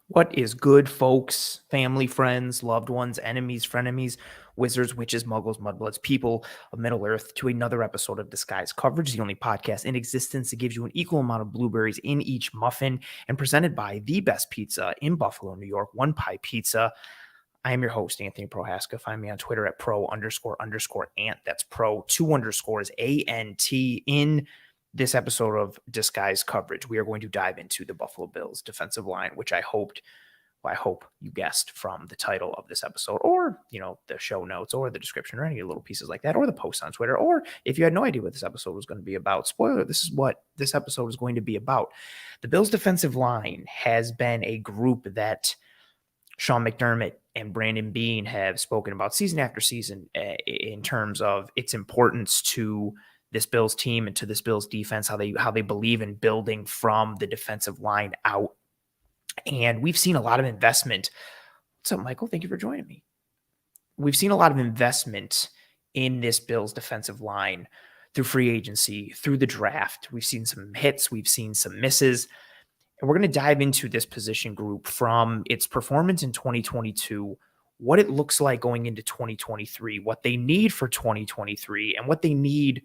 What is good, folks, family, friends, loved ones, enemies, frenemies, wizards, witches, muggles, mudbloods, people of Middle Earth, to another episode of Disguise Coverage, the only podcast in existence that gives you an equal amount of blueberries in each muffin, and presented by the best pizza in Buffalo, New York, One Pie Pizza. I am your host, Anthony Prohaska. Find me on Twitter at pro__ant. That's pro 2_ ANT. In this episode of Disguise Coverage, we are going to dive into the Buffalo Bills defensive line, which I hope you guessed from the title of this episode, or the show notes, or the description, or any little pieces like that, or the post on Twitter, or if you had no idea what this episode was going to be about, spoiler, this is what this episode is going to be about. The Bills defensive line has been a group that Sean McDermott and Brandon Beane have spoken about season after season in terms of its importance to this Bills team and to this Bills defense, how they believe in building from the defensive line out. And we've seen a lot of investment. What's up, Michael? Thank you for joining me. We've seen a lot of investment in this Bills defensive line through free agency, through the draft. We've seen some hits, we've seen some misses. And we're going to dive into this position group from its performance in 2022, what it looks like going into 2023, what they need for 2023, and what they need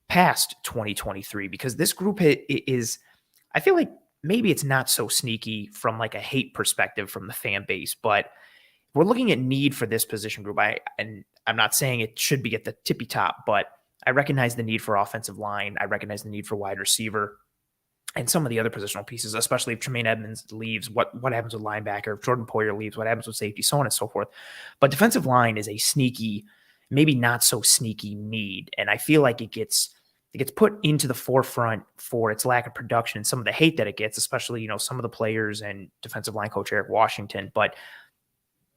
past 2023. Because this group is, I feel like maybe it's not so sneaky from like a hate perspective from the fan base, but we're looking at need for this position group. I'm not saying it should be at the tippy top, but I recognize the need for offensive line. I recognize the need for wide receiver. And some of the other positional pieces, especially if Tremaine Edmonds leaves, what happens with linebacker? If Jordan Poyer leaves, what happens with safety? So on and so forth. But defensive line is a sneaky, maybe not so sneaky need. And I feel like it gets put into the forefront for its lack of production and some of the hate that it gets, especially, some of the players and defensive line coach Eric Washington. But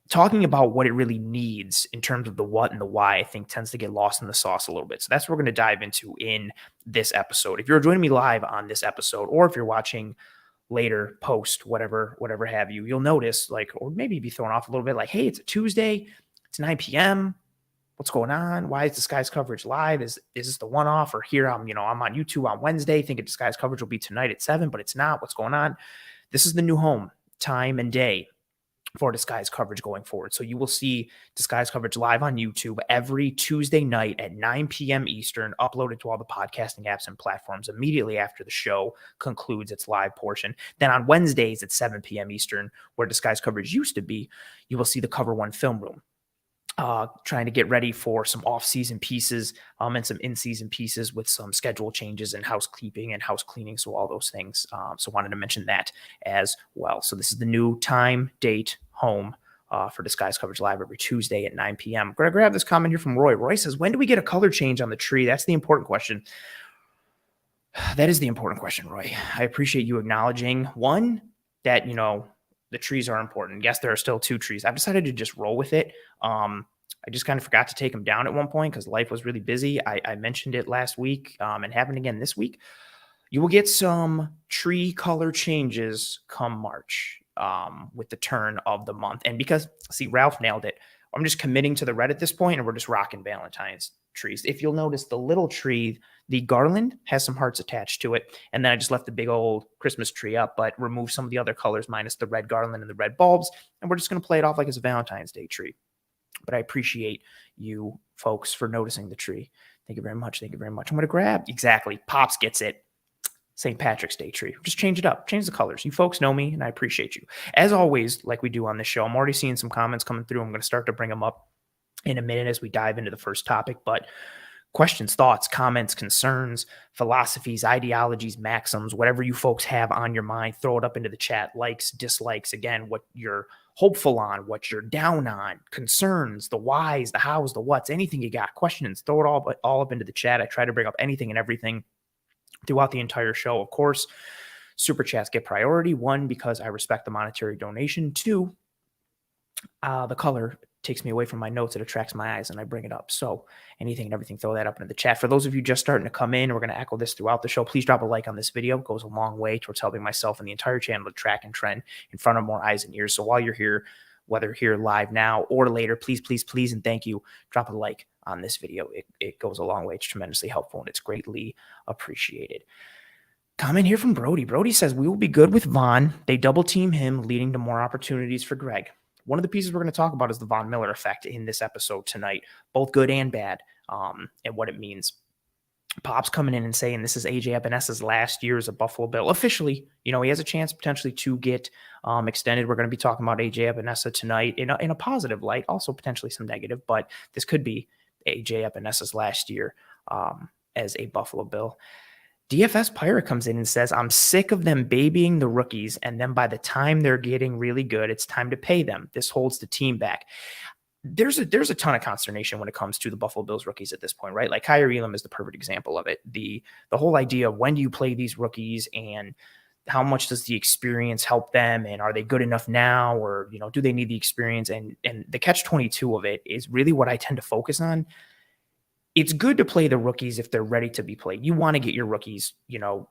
talking about what it really needs in terms of the what and the why, I think tends to get lost in the sauce a little bit. So that's what we're going to dive into in this episode. If you're joining me live on this episode, or if you're watching later, post, whatever have you, you'll notice or maybe be thrown off a little bit hey, it's a Tuesday, it's 9 p.m. What's going on? Why is Disguise Coverage live? Is this the one-off? Or here I'm on YouTube on Wednesday thinking Disguise Coverage will be tonight at 7, but it's not. What's going on? This is the new home, time and day for Disguise Coverage going forward. So you will see Disguise Coverage live on YouTube every Tuesday night at 9 p.m. Eastern, uploaded to all the podcasting apps and platforms immediately after the show concludes its live portion. Then on Wednesdays at 7 p.m. Eastern, where Disguise Coverage used to be, you will see the Cover One film room. Trying to get ready for some off-season pieces and some in-season pieces with some schedule changes and housekeeping and house cleaning. So all those things. So wanted to mention that as well. So this is the new time, date, home for Disguise Coverage Live every Tuesday at 9 p.m. I'm going to grab this comment here from Roy. Roy says, when do we get a color change on the tree? That's the important question. That is the important question, Roy. I appreciate you acknowledging, one, that, the trees are important. Yes, there are still 2 trees. I've decided to just roll with it. I just kind of forgot to take them down at one point because life was really busy. I mentioned it last week and happened again this week. You will get some tree color changes come March with the turn of the month. And because, Ralph nailed it. I'm just committing to the red at this point, and we're just rocking Valentine's trees. If you'll notice, the little tree, the garland has some hearts attached to it. And then I just left the big old Christmas tree up, but removed some of the other colors minus the red garland and the red bulbs. And we're just going to play it off like it's a Valentine's Day tree. But I appreciate you folks for noticing the tree. Thank you very much. Thank you very much. I'm going to grab, exactly, Pops gets it, St. Patrick's Day tree. Just change it up. Change the colors. You folks know me, and I appreciate you. As always, like we do on this show, I'm already seeing some comments coming through. I'm going to start to bring them up in a minute as we dive into the first topic. But questions, thoughts, comments, concerns, philosophies, ideologies, maxims, whatever you folks have on your mind, throw it up into the chat. Likes, dislikes, again, what you're hopeful on, what you're down on, concerns, the whys, the hows, the whats, anything you got, questions, throw it all up into the chat. I try to bring up anything and everything throughout the entire show. Of course, super chats get priority. 1, because I respect the monetary donation. 2, the color takes me away from my notes. It attracts my eyes and I bring it up. So anything and everything, throw that up into the chat. For those of you just starting to come in, we're going to echo this throughout the show. Please drop a like on this video. It goes a long way towards helping myself and the entire channel to track and trend in front of more eyes and ears. So while you're here, whether here live now or later, please, and thank you, drop a like on this video. It goes a long way. It's tremendously helpful and it's greatly appreciated. Comment here from Brody. Brody says, we will be good with Vaughn. They double team him, leading to more opportunities for Greg. One of the pieces we're going to talk about is the Von Miller effect in this episode tonight, both good and bad, and what it means. Pop's coming in and saying this is AJ Epinessa's last year as a Buffalo Bill. Officially, he has a chance potentially to get extended. We're going to be talking about AJ Epinesa tonight in a positive light, also potentially some negative, but this could be AJ Epinessa's last year as a Buffalo Bill. DFS Pirate comes in and says, I'm sick of them babying the rookies, and then by the time they're getting really good, it's time to pay them. This holds the team back. There's a ton of consternation when it comes to the Buffalo Bills rookies at this point, right? Like Kyrie Elam is the perfect example of it. The whole idea of when do you play these rookies and how much does the experience help them, and are they good enough now, or do they need the experience? And the catch-22 of it is really what I tend to focus on. It's good to play the rookies if they're ready to be played. You want to get your rookies,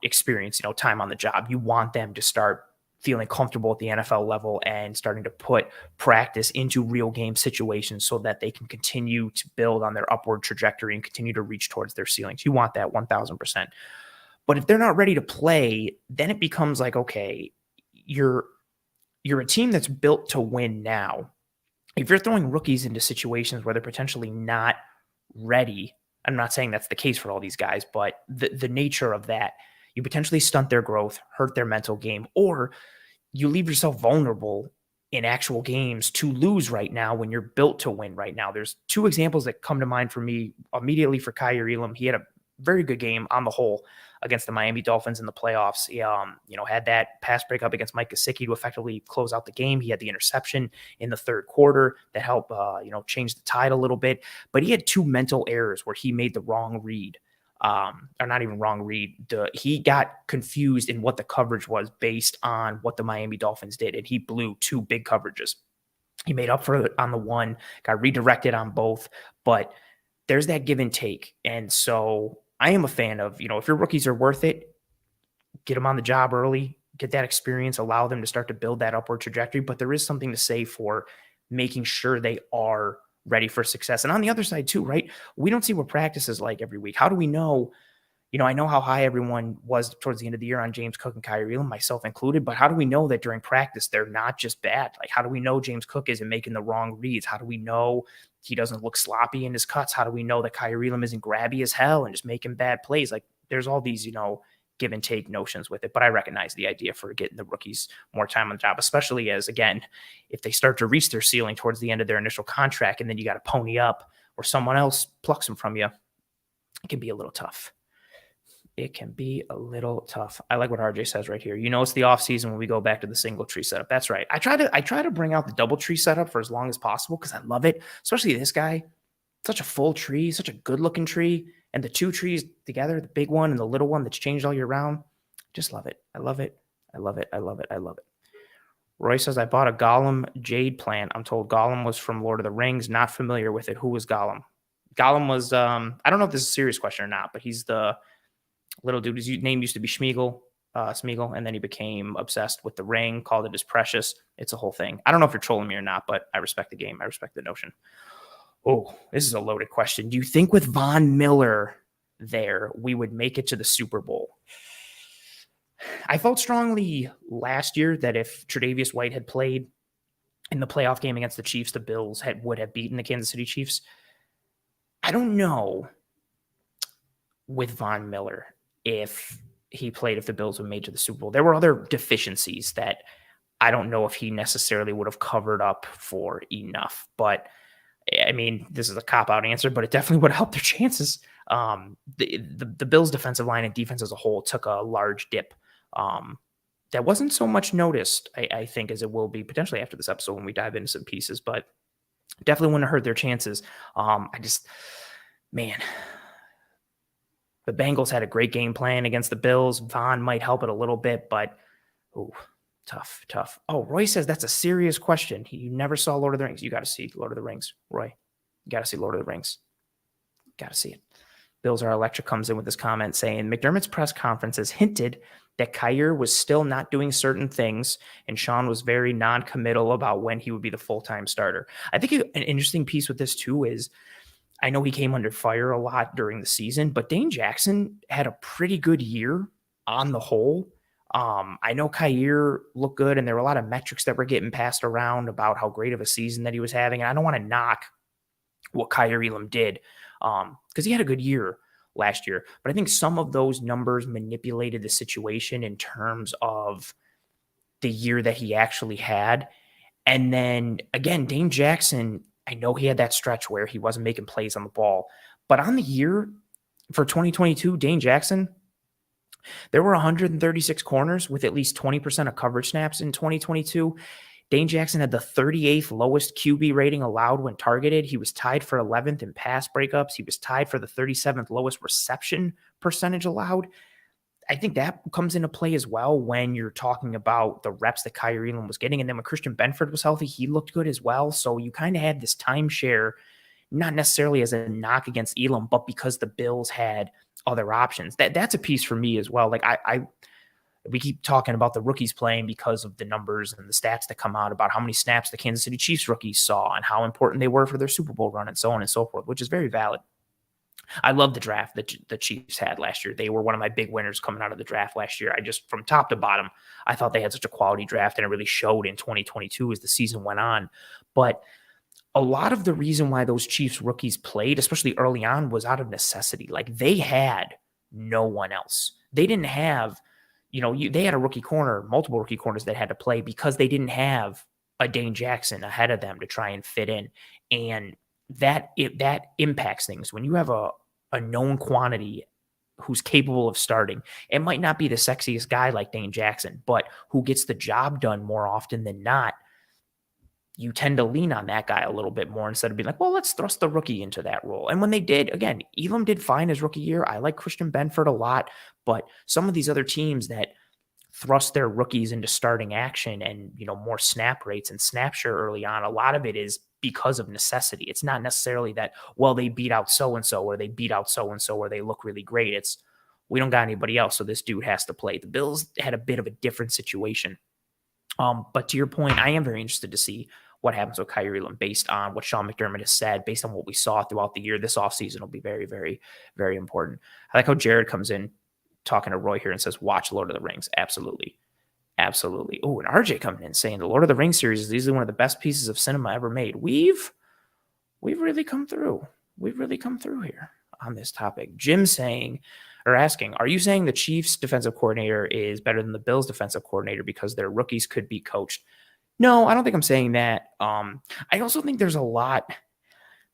experience, time on the job. You want them to start feeling comfortable at the NFL level and starting to put practice into real game situations so that they can continue to build on their upward trajectory and continue to reach towards their ceilings. You want that 1000%. But if they're not ready to play, then it becomes like, okay, you're a team that's built to win now. If you're throwing rookies into situations where they're potentially not ready, I'm not saying that's the case for all these guys, but the nature of that, you potentially stunt their growth, hurt their mental game, or you leave yourself vulnerable in actual games to lose right now when you're built to win right now. There's two examples that come to mind for me immediately for Kyrie Elam. He had a very good game on the whole against the Miami Dolphins in the playoffs. He, had that pass breakup against Mike Gesicki to effectively close out the game. He had the interception in the third quarter that helped, change the tide a little bit. But he had two mental errors where he made the wrong read, or not even wrong read. He got confused in what the coverage was based on what the Miami Dolphins did, and he blew two big coverages. He made up for it on the one, got redirected on both, but there's that give and take. And so I am a fan of, if your rookies are worth it, get them on the job early, get that experience, allow them to start to build that upward trajectory. But there is something to say for making sure they are ready for success. And on the other side too, right? We don't see what practice is like every week. How do we know? I know how high everyone was towards the end of the year on James Cook and Kyrie Elam, myself included, but how do we know that during practice they're not just bad? Like, how do we know James Cook isn't making the wrong reads? How do we know he doesn't look sloppy in his cuts? How do we know that Kyrie Elam isn't grabby as hell and just making bad plays? Like, there's all these, give and take notions with it, but I recognize the idea for getting the rookies more time on the job, especially as, again, if they start to reach their ceiling towards the end of their initial contract and then you got to pony up or someone else plucks them from you, it can be a little tough. It can be a little tough. I like what RJ says right here. It's the offseason when we go back to the single tree setup. That's right. I try to bring out the double tree setup for as long as possible because I love it, especially this guy. Such a full tree, such a good looking tree. And the two trees together, the big one and the little one that's changed all year round. Just love it. I love it. I love it. I love it. I love it. Roy says, I bought a Gollum Jade plant. I'm told Gollum was from Lord of the Rings. Not familiar with it. Who was Gollum? Gollum was, I don't know if this is a serious question or not, but he's the little dude. His name used to be Smeagol, and then he became obsessed with the ring, called it his precious. It's a whole thing. I don't know if you're trolling me or not, but I respect the game. I respect the notion. Oh, this is a loaded question. Do you think with Von Miller there, we would make it to the Super Bowl? I felt strongly last year that if Tre'Davious White had played in the playoff game against the Chiefs, the Bills would have beaten the Kansas City Chiefs. I don't know with Von Miller if he played, if the Bills would have made to the Super Bowl. There were other deficiencies that I don't know if he necessarily would have covered up for enough. But, I mean, this is a cop-out answer, but it definitely would have helped their chances. The Bills' defensive line and defense as a whole took a large dip. That wasn't so much noticed, I think, as it will be potentially after this episode when we dive into some pieces, but definitely wouldn't have hurt their chances. The Bengals had a great game plan against the Bills. Von might help it a little bit, but tough. Oh, Roy says that's a serious question. You never saw Lord of the Rings. You got to see Lord of the Rings, Roy. You got to see Lord of the Rings. Got to see it. Bills Are Electric comes in with this comment saying, McDermott's press conferences hinted that Kyer was still not doing certain things, and Sean was very non-committal about when he would be the full-time starter. I think an interesting piece with this, too, is I know he came under fire a lot during the season, but Dane Jackson had a pretty good year on the whole, I know Kyer looked good, and there were a lot of metrics that were getting passed around about how great of a season that he was having. And I don't want to knock what Kyer Elam did because he had a good year last year. But I think some of those numbers manipulated the situation in terms of the year that he actually had. And then again, Dane Jackson, I know he had that stretch where he wasn't making plays on the ball, but on the year for 2022, Dane Jackson, there were 136 corners with at least 20% of coverage snaps in 2022. Dane Jackson had the 38th lowest QB rating allowed when targeted. He was tied for 11th in pass breakups. He was tied for the 37th lowest reception percentage allowed. I think that comes into play as well when you're talking about the reps that Kyer Elam was getting. And then when Christian Benford was healthy, he looked good as well. So you kind of had this timeshare, not necessarily as a knock against Elam, but because the Bills had other options. That's a piece for me as well. Like we keep talking about the rookies playing because of the numbers and the stats that come out about how many snaps the Kansas City Chiefs rookies saw and how important they were for their Super Bowl run and so on and so forth, which is very valid. I love the draft that the Chiefs had last year. They were one of my big winners coming out of the draft last year. I just, from top to bottom, I thought they had such a quality draft, and it really showed in 2022 as the season went on. But a lot of the reason why those Chiefs rookies played, especially early on, was out of necessity. Like, they had no one else. They didn't have, they had a rookie corner, multiple rookie corners that had to play because they didn't have a Dane Jackson ahead of them to try and fit in. And that impacts things. When you have a known quantity who's capable of starting, it might not be the sexiest guy like Dane Jackson, but who gets the job done more often than not, you tend to lean on that guy a little bit more instead of being like, well, let's thrust the rookie into that role. And when they did, again, Elam did fine his rookie year. I like Christian Benford a lot, but some of these other teams that thrust their rookies into starting action and, more snap rates and snap share early on, a lot of it is because of necessity. It's not necessarily that, well, they beat out so-and-so or they beat out so-and-so or they look really great. It's, we don't got anybody else, so this dude has to play. The Bills had a bit of a different situation. But to your point, I am very interested to see what happens with Kyer Elam based on what Sean McDermott has said, based on what we saw throughout the year. This offseason will be very, very, very important. I like how Jared comes in talking to Roy here and says, watch Lord of the Rings. Absolutely. Absolutely. Oh, and RJ coming in saying the Lord of the Rings series is easily one of the best pieces of cinema ever made. We've really come through. We've really come through here on this topic. Jim asking, are you saying the Chiefs defensive coordinator is better than the Bills defensive coordinator because their rookies could be coached? No, I don't think I'm saying that. I also think there's a lot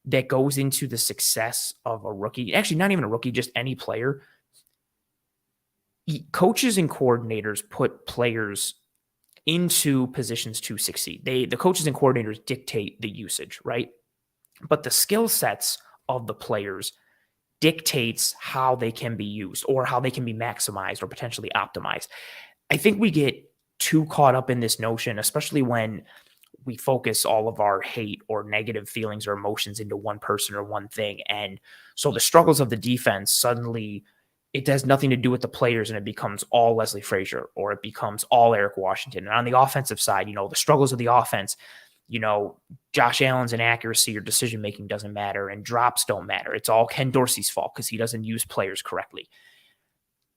that goes into the success of a rookie. Actually, not even a rookie, just any player. Coaches and coordinators put players into positions to succeed. The coaches and coordinators dictate the usage, right? But the skill sets of the players dictates how they can be used or how they can be maximized or potentially optimized. I think we get too caught up in this notion, especially when we focus all of our hate or negative feelings or emotions into one person or one thing. And so the struggles of the defense suddenly, it has nothing to do with the players and it becomes all Leslie Frazier or it becomes all Eric Washington. And on the offensive side, the struggles of the offense, Josh Allen's inaccuracy or decision-making doesn't matter and drops don't matter. It's all Ken Dorsey's fault because he doesn't use players correctly.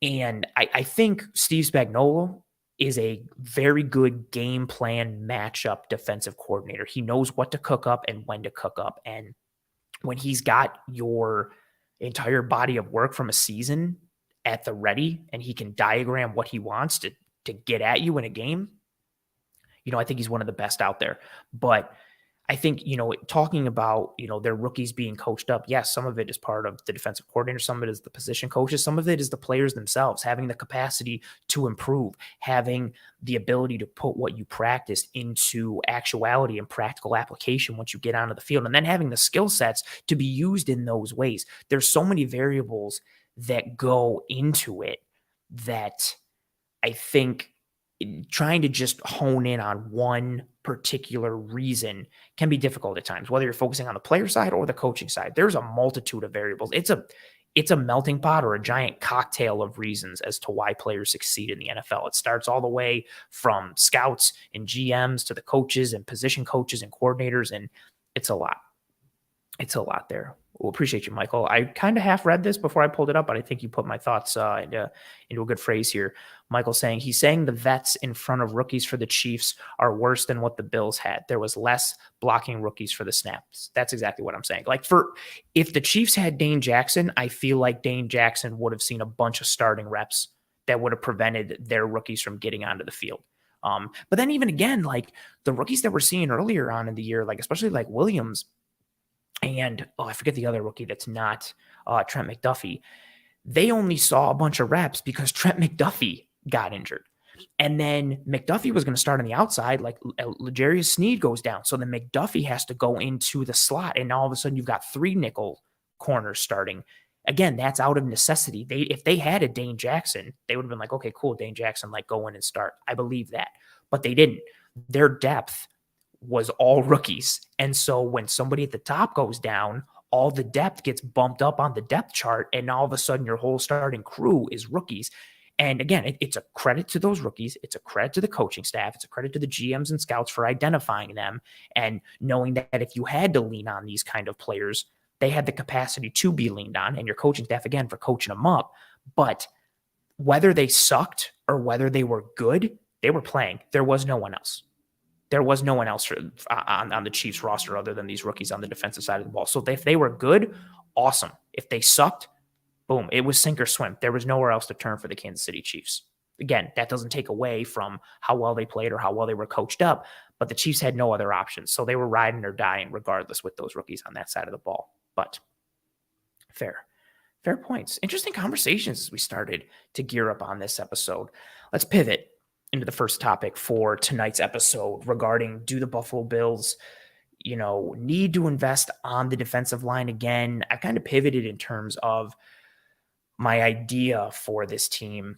And I think Steve Spagnuolo is a very good game plan matchup defensive coordinator. He knows what to cook up and when to cook up. And when he's got your entire body of work from a season at the ready and he can diagram what he wants to get at you in a game, I think he's one of the best out there. But I think, talking about, their rookies being coached up, yes, some of it is part of the defensive coordinator, some of it is the position coaches, some of it is the players themselves, having the capacity to improve, having the ability to put what you practice into actuality and practical application once you get onto the field, and then having the skill sets to be used in those ways. There's so many variables that go into it that I think trying to just hone in on one particular reason can be difficult at times, whether you're focusing on the player side or the coaching side. There's a multitude of variables. It's a melting pot or a giant cocktail of reasons as to why players succeed in the NFL. It starts all the way from scouts and GMs to the coaches and position coaches and coordinators, and it's a lot. It's a lot there. Well, appreciate you, Michael. I kind of half read this before I pulled it up, but I think you put my thoughts into a good phrase here. Michael he's saying the vets in front of rookies for the Chiefs are worse than what the Bills had. There was less blocking rookies for the snaps. That's exactly what I'm saying. Like if the Chiefs had Dane Jackson, I feel like Dane Jackson would have seen a bunch of starting reps that would have prevented their rookies from getting onto the field. But then even again, like the rookies that we're seeing earlier on in the year, like especially like Williams, and I forget the other rookie that's not Trent McDuffie. They only saw a bunch of reps because Trent McDuffie got injured. And then McDuffie was going to start on the outside, like L'Jarius Sneed goes down. So then McDuffie has to go into the slot. And all of a sudden you've got 3 nickel corners starting. Again, that's out of necessity. If they had a Dane Jackson, they would have been like, okay, cool, Dane Jackson, like go in and start. I believe that. But they didn't. Their depth was all rookies. And so when somebody at the top goes down, all the depth gets bumped up on the depth chart. And all of a sudden your whole starting crew is rookies. And again, it's a credit to those rookies. It's a credit to the coaching staff. It's a credit to the GMs and scouts for identifying them and knowing that if you had to lean on these kind of players, they had the capacity to be leaned on, and your coaching staff, again, for coaching them up. But whether they sucked or whether they were good, they were playing. There was no one else. There was no one else on the Chiefs roster other than these rookies on the defensive side of the ball. So if they were good, awesome. If they sucked, boom, it was sink or swim. There was nowhere else to turn for the Kansas City Chiefs. Again, that doesn't take away from how well they played or how well they were coached up, but the Chiefs had no other options. So they were riding or dying regardless with those rookies on that side of the ball. But fair points. Interesting conversations as we started to gear up on this episode. Let's pivot into the first topic for tonight's episode regarding, do the Buffalo Bills, need to invest on the defensive line again? I kind of pivoted in terms of my idea for this team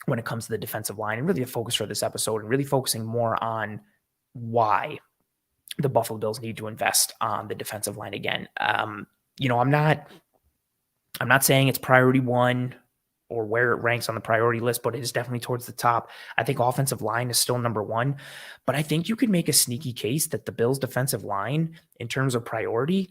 when it comes to the defensive line, and really a focus for this episode, and really focusing more on why the Buffalo Bills need to invest on the defensive line again. I'm not saying it's priority one or where it ranks on the priority list, but it is definitely towards the top. I think offensive line is still number one, but I think you could make a sneaky case that the Bills defensive line in terms of priority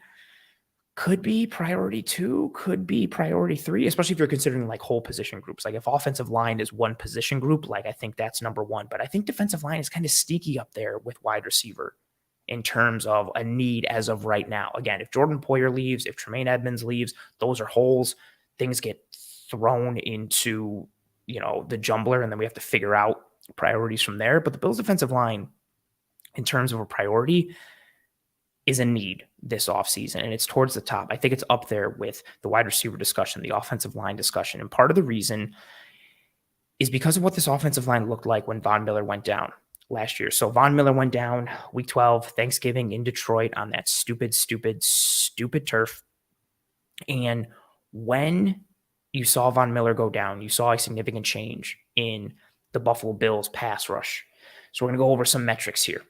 could be priority 2, could be priority 3, especially if you're considering like whole position groups. Like if offensive line is one position group, like I think that's number one, but I think defensive line is kind of sneaky up there with wide receiver in terms of a need as of right now. Again, if Jordan Poyer leaves, if Tremaine Edmonds leaves, those are holes. Things get thrown into, the jumbler, and then we have to figure out priorities from there. But the Bills defensive line, in terms of a priority, is a need this offseason, and it's towards the top. I think it's up there with the wide receiver discussion, the offensive line discussion. And part of the reason is because of what this offensive line looked like when Von Miller went down last year. So Von Miller went down week 12, Thanksgiving in Detroit on that stupid turf. And when you saw Von Miller go down, you saw a significant change in the Buffalo Bills pass rush. So we're going to go over some metrics here.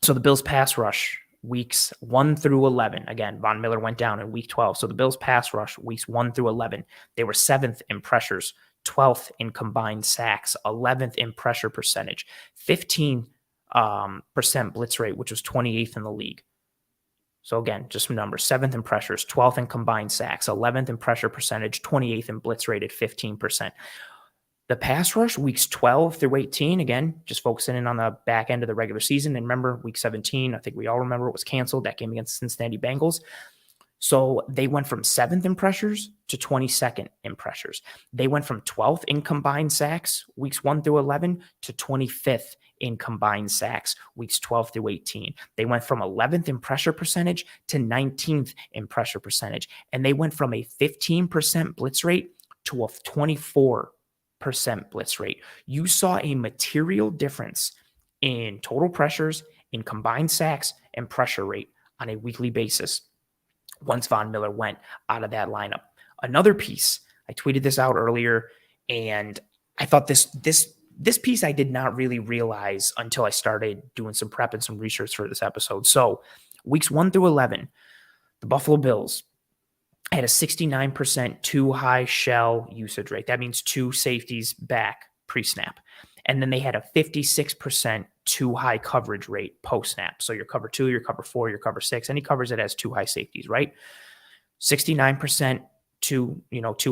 So the Bills pass rush weeks 1 through 11. Again, Von Miller went down in week 12. So the Bills pass rush weeks 1 through 11. They were 7th in pressures, 12th in combined sacks, 11th in pressure percentage, 15% blitz rate, which was 28th in the league. So again, just some numbers: 7th in pressures, 12th in combined sacks, 11th in pressure percentage, 28th in blitz rate at 15%. The pass rush weeks 12 through 18, again, just focusing in on the back end of the regular season. And remember, week 17, I think we all remember it was canceled, that game against the Cincinnati Bengals. So they went from 7th in pressures to 22nd in pressures. They went from 12th in combined sacks, weeks 1 through 11, to 25th in combined sacks, weeks 12 through 18. They went from 11th in pressure percentage to 19th in pressure percentage. And they went from a 15% blitz rate to a 24% blitz rate. You saw a material difference in total pressures, in combined sacks, and pressure rate on a weekly basis once Von Miller went out of that lineup. Another piece, I tweeted this out earlier, and I thought this piece I did not really realize until I started doing some prep and some research for this episode. So weeks 1 through 11, the Buffalo Bills had a 69% too high shell usage rate. That means 2 safeties back pre-snap. And then they had a 56% too high coverage rate post-snap. So your cover 2, your cover 4, your cover 6, any covers that has 2 high safeties, right? 69% too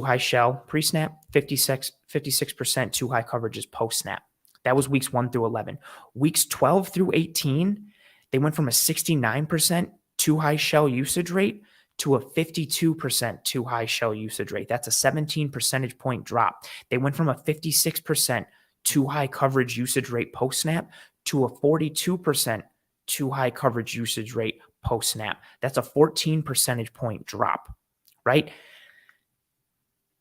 high shell pre-snap, 56% too high coverages post-snap. That was weeks 1 through 11. Weeks 12 through 18, they went from a 69% too high shell usage rate to a 52% too high shell usage rate. That's a 17 percentage point drop. They went from a 56% too high coverage usage rate post-snap to a 42% too high coverage usage rate post-snap. That's a 14 percentage point drop, right?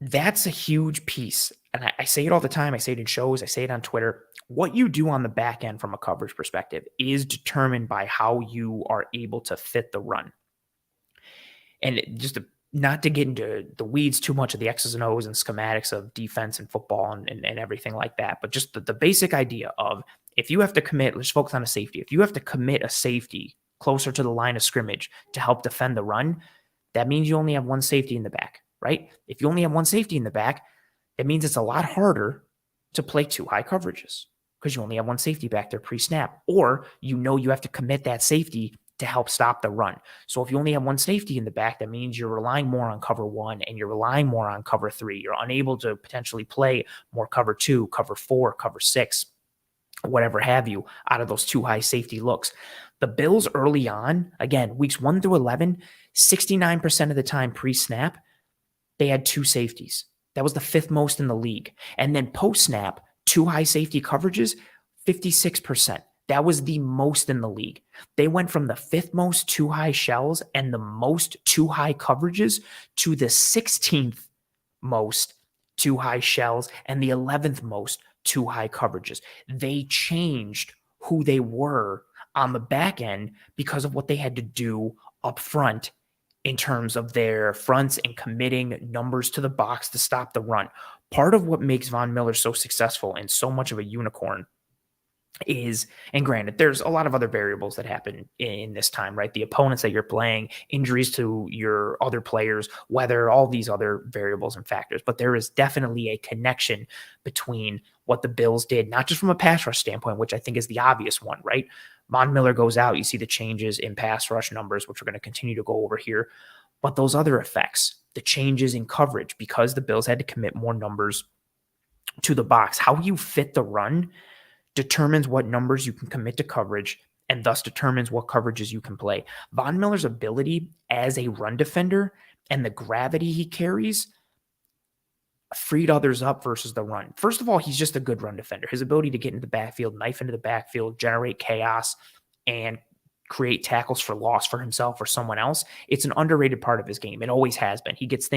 That's a huge piece. And I say it all the time. I say it in shows. I say it on Twitter. What you do on the back end from a coverage perspective is determined by how you are able to fit the run. And not to get into the weeds too much of the X's and O's and schematics of defense and football and everything like that, but just the basic idea of if you have to commit, let's focus on a safety. If you have to commit a safety closer to the line of scrimmage to help defend the run, that means you only have one safety in the back, right? If you only have one safety in the back, it means it's a lot harder to play too high coverages because you only have one safety back there pre-snap, or you have to commit that safety to help stop the run. So if you only have one safety in the back, that means you're relying more on cover 1 and you're relying more on cover 3. You're unable to potentially play more cover 2, cover 4, cover 6, whatever have you, out of those too high safety looks. The Bills early on, again, weeks 1 through 11, 69% of the time pre-snap, they had 2 safeties. That was the 5th most in the league. And then post-snap, 2 high safety coverages, 56%. That was the most in the league. They went from the 5th most too high shells and the most too high coverages to the 16th most too high shells and the 11th most too high coverages. They changed who they were on the back end because of what they had to do up front in terms of their fronts and committing numbers to the box to stop the run. Part of what makes Von Miller so successful and so much of a unicorn is, and granted, there's a lot of other variables that happen in this time, right? The opponents that you're playing, injuries to your other players, weather, all these other variables and factors. But there is definitely a connection between what the Bills did, not just from a pass rush standpoint, which I think is the obvious one, right? Von Miller goes out, you see the changes in pass rush numbers, which we're going to continue to go over here. But those other effects, the changes in coverage, because the Bills had to commit more numbers to the box, how you fit the run determines what numbers you can commit to coverage and thus determines what coverages you can play. Von Miller's ability as a run defender and the gravity he carries freed others up versus the run. First of all, he's just a good run defender. His ability to get into the backfield, knife into the backfield, generate chaos, and create tackles for loss for himself or someone else. It's an underrated part of his game. It always has been. He gets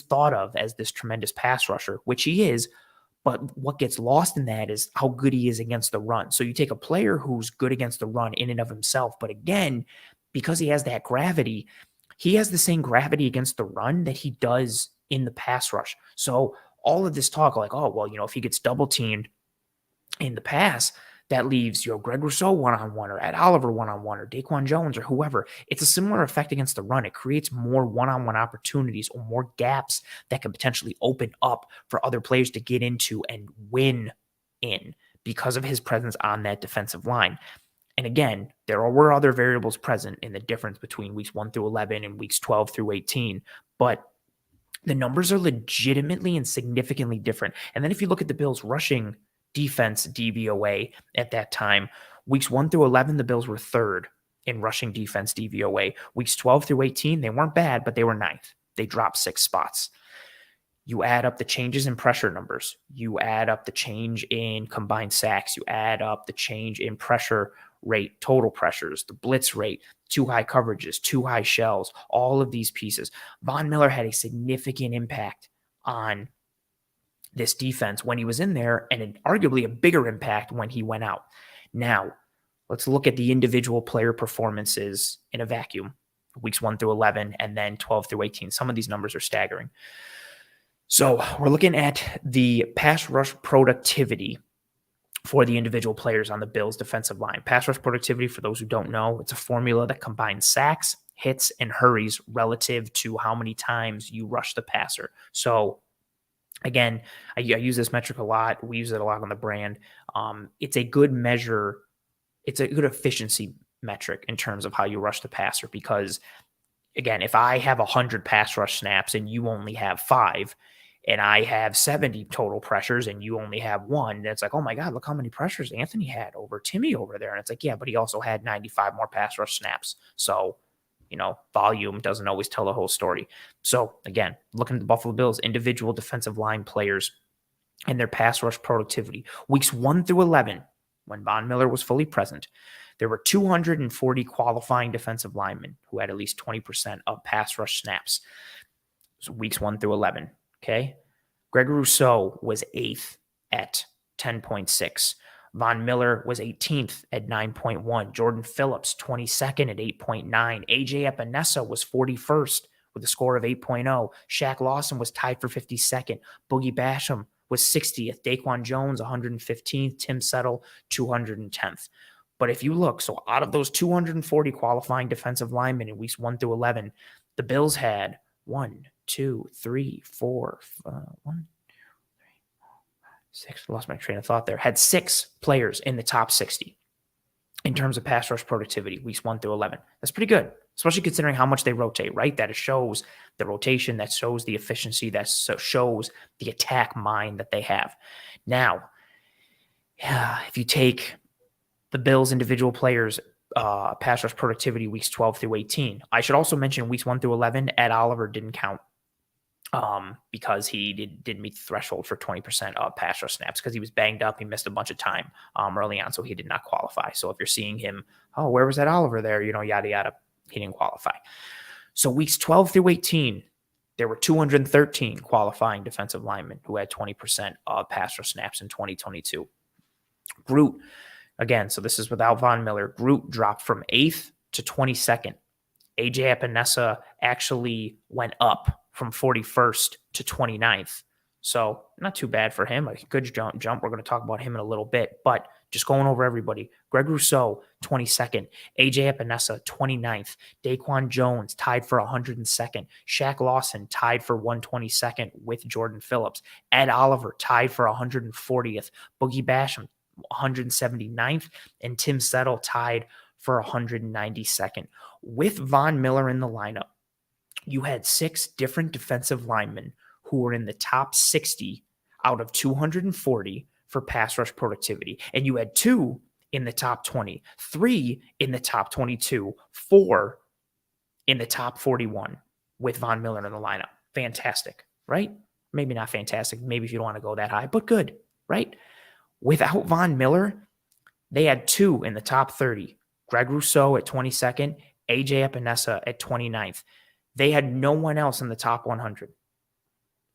thought of as this tremendous pass rusher, which he is. But what gets lost in that is how good he is against the run. So you take a player who's good against the run in and of himself, but again, because he has that gravity, he has the same gravity against the run that he does in the pass rush. So all of this talk like, oh, well, if he gets double teamed in the pass, that leaves Greg Rousseau one-on-one or Ed Oliver one-on-one or Daquan Jones or whoever. It's a similar effect against the run. It creates more one-on-one opportunities or more gaps that can potentially open up for other players to get into and win in because of his presence on that defensive line. And again, there were other variables present in the difference between weeks 1 through 11 and weeks 12 through 18, but the numbers are legitimately and significantly different. And then if you look at the Bills' rushing defense DVOA at that time, weeks 1 through 11, the Bills were 3rd in rushing defense DVOA. Weeks 12 through 18, they weren't bad, but they were 9th. They dropped 6 spots. You add up the changes in pressure numbers. You add up the change in combined sacks. You add up the change in pressure rate, total pressures, the blitz rate, too high coverages, too high shells, all of these pieces. Von Miller had a significant impact on this defense when he was in there, and arguably a bigger impact when he went out. Now, let's look at the individual player performances in a vacuum, weeks 1 through 11, and then 12 through 18. Some of these numbers are staggering. So we're looking at the pass rush productivity for the individual players on the Bills defensive line. Pass rush productivity, for those who don't know, it's a formula that combines sacks, hits, and hurries relative to how many times you rush the passer. So again, I use this metric a lot. We use it a lot on the brand. It's a good measure. It's a good efficiency metric in terms of how you rush the passer, because again, if I have 100 pass rush snaps and you only have 5, and I have 70 total pressures and you only have 1, then it's like, oh my God, look how many pressures Anthony had over Timmy over there. And it's like, yeah, but he also had 95 more pass rush snaps. So, volume doesn't always tell the whole story. So again, looking at the Buffalo Bills, individual defensive line players and their pass rush productivity. Weeks 1 through 11, when Von Miller was fully present, there were 240 qualifying defensive linemen who had at least 20% of pass rush snaps. So weeks 1 through 11. Okay. Greg Rousseau was 8th at 10.6. Von Miller was 18th at 9.1. Jordan Phillips, 22nd at 8.9. AJ Epinesa was 41st with a score of 8.0. Shaq Lawson was tied for 52nd. Boogie Basham was 60th. Daquan Jones, 115th. Tim Settle, 210th. But if you look, so out of those 240 qualifying defensive linemen in weeks 1 through 11, the Bills had 1, 2, 3, 4, 5, 1, 2, 3, 4, 5, 6. Lost my train of thought there. Had 6 players in the top 60 in terms of pass rush productivity, weeks 1 through 11. That's pretty good, especially considering how much they rotate, right? That it shows the rotation, that shows the efficiency, that shows the attack mind that they have. Now, if you take the Bills' individual players' pass rush productivity weeks 12 through 18. I should also mention weeks 1 through 11, Ed Oliver didn't count because he didn't meet the threshold for 20% of pass rush snaps because he was banged up. He missed a bunch of time early on, so he did not qualify. So if you're seeing him, oh, where was Ed Oliver there? Yada, yada, he didn't qualify. So weeks 12 through 18, there were 213 qualifying defensive linemen who had 20% of pass rush snaps in 2022. Groot, again, so this is without Von Miller. Groot dropped from 8th to 22nd. AJ Epinesa actually went up from 41st to 29th. So not too bad for him. A good jump. We're going to talk about him in a little bit, but just going over everybody. Greg Rousseau, 22nd. AJ Epinesa, 29th. Daquan Jones tied for 102nd. Shaq Lawson tied for 122nd with Jordan Phillips. Ed Oliver tied for 140th. Boogie Basham, 179th, and Tim Settle tied for 192nd. With Von Miller in the lineup, you had 6 different defensive linemen who were in the top 60 out of 240 for pass rush productivity. And you had 2 in the top 20, 3 in the top 22, 4 in the top 41 with Von Miller in the lineup. Fantastic, right? Maybe not fantastic. Maybe if you don't want to go that high, but good, right? Without Von Miller, they had 2 in the top 30. Greg Rousseau at 22nd, AJ Epinesa at 29th. They had no one else in the top 100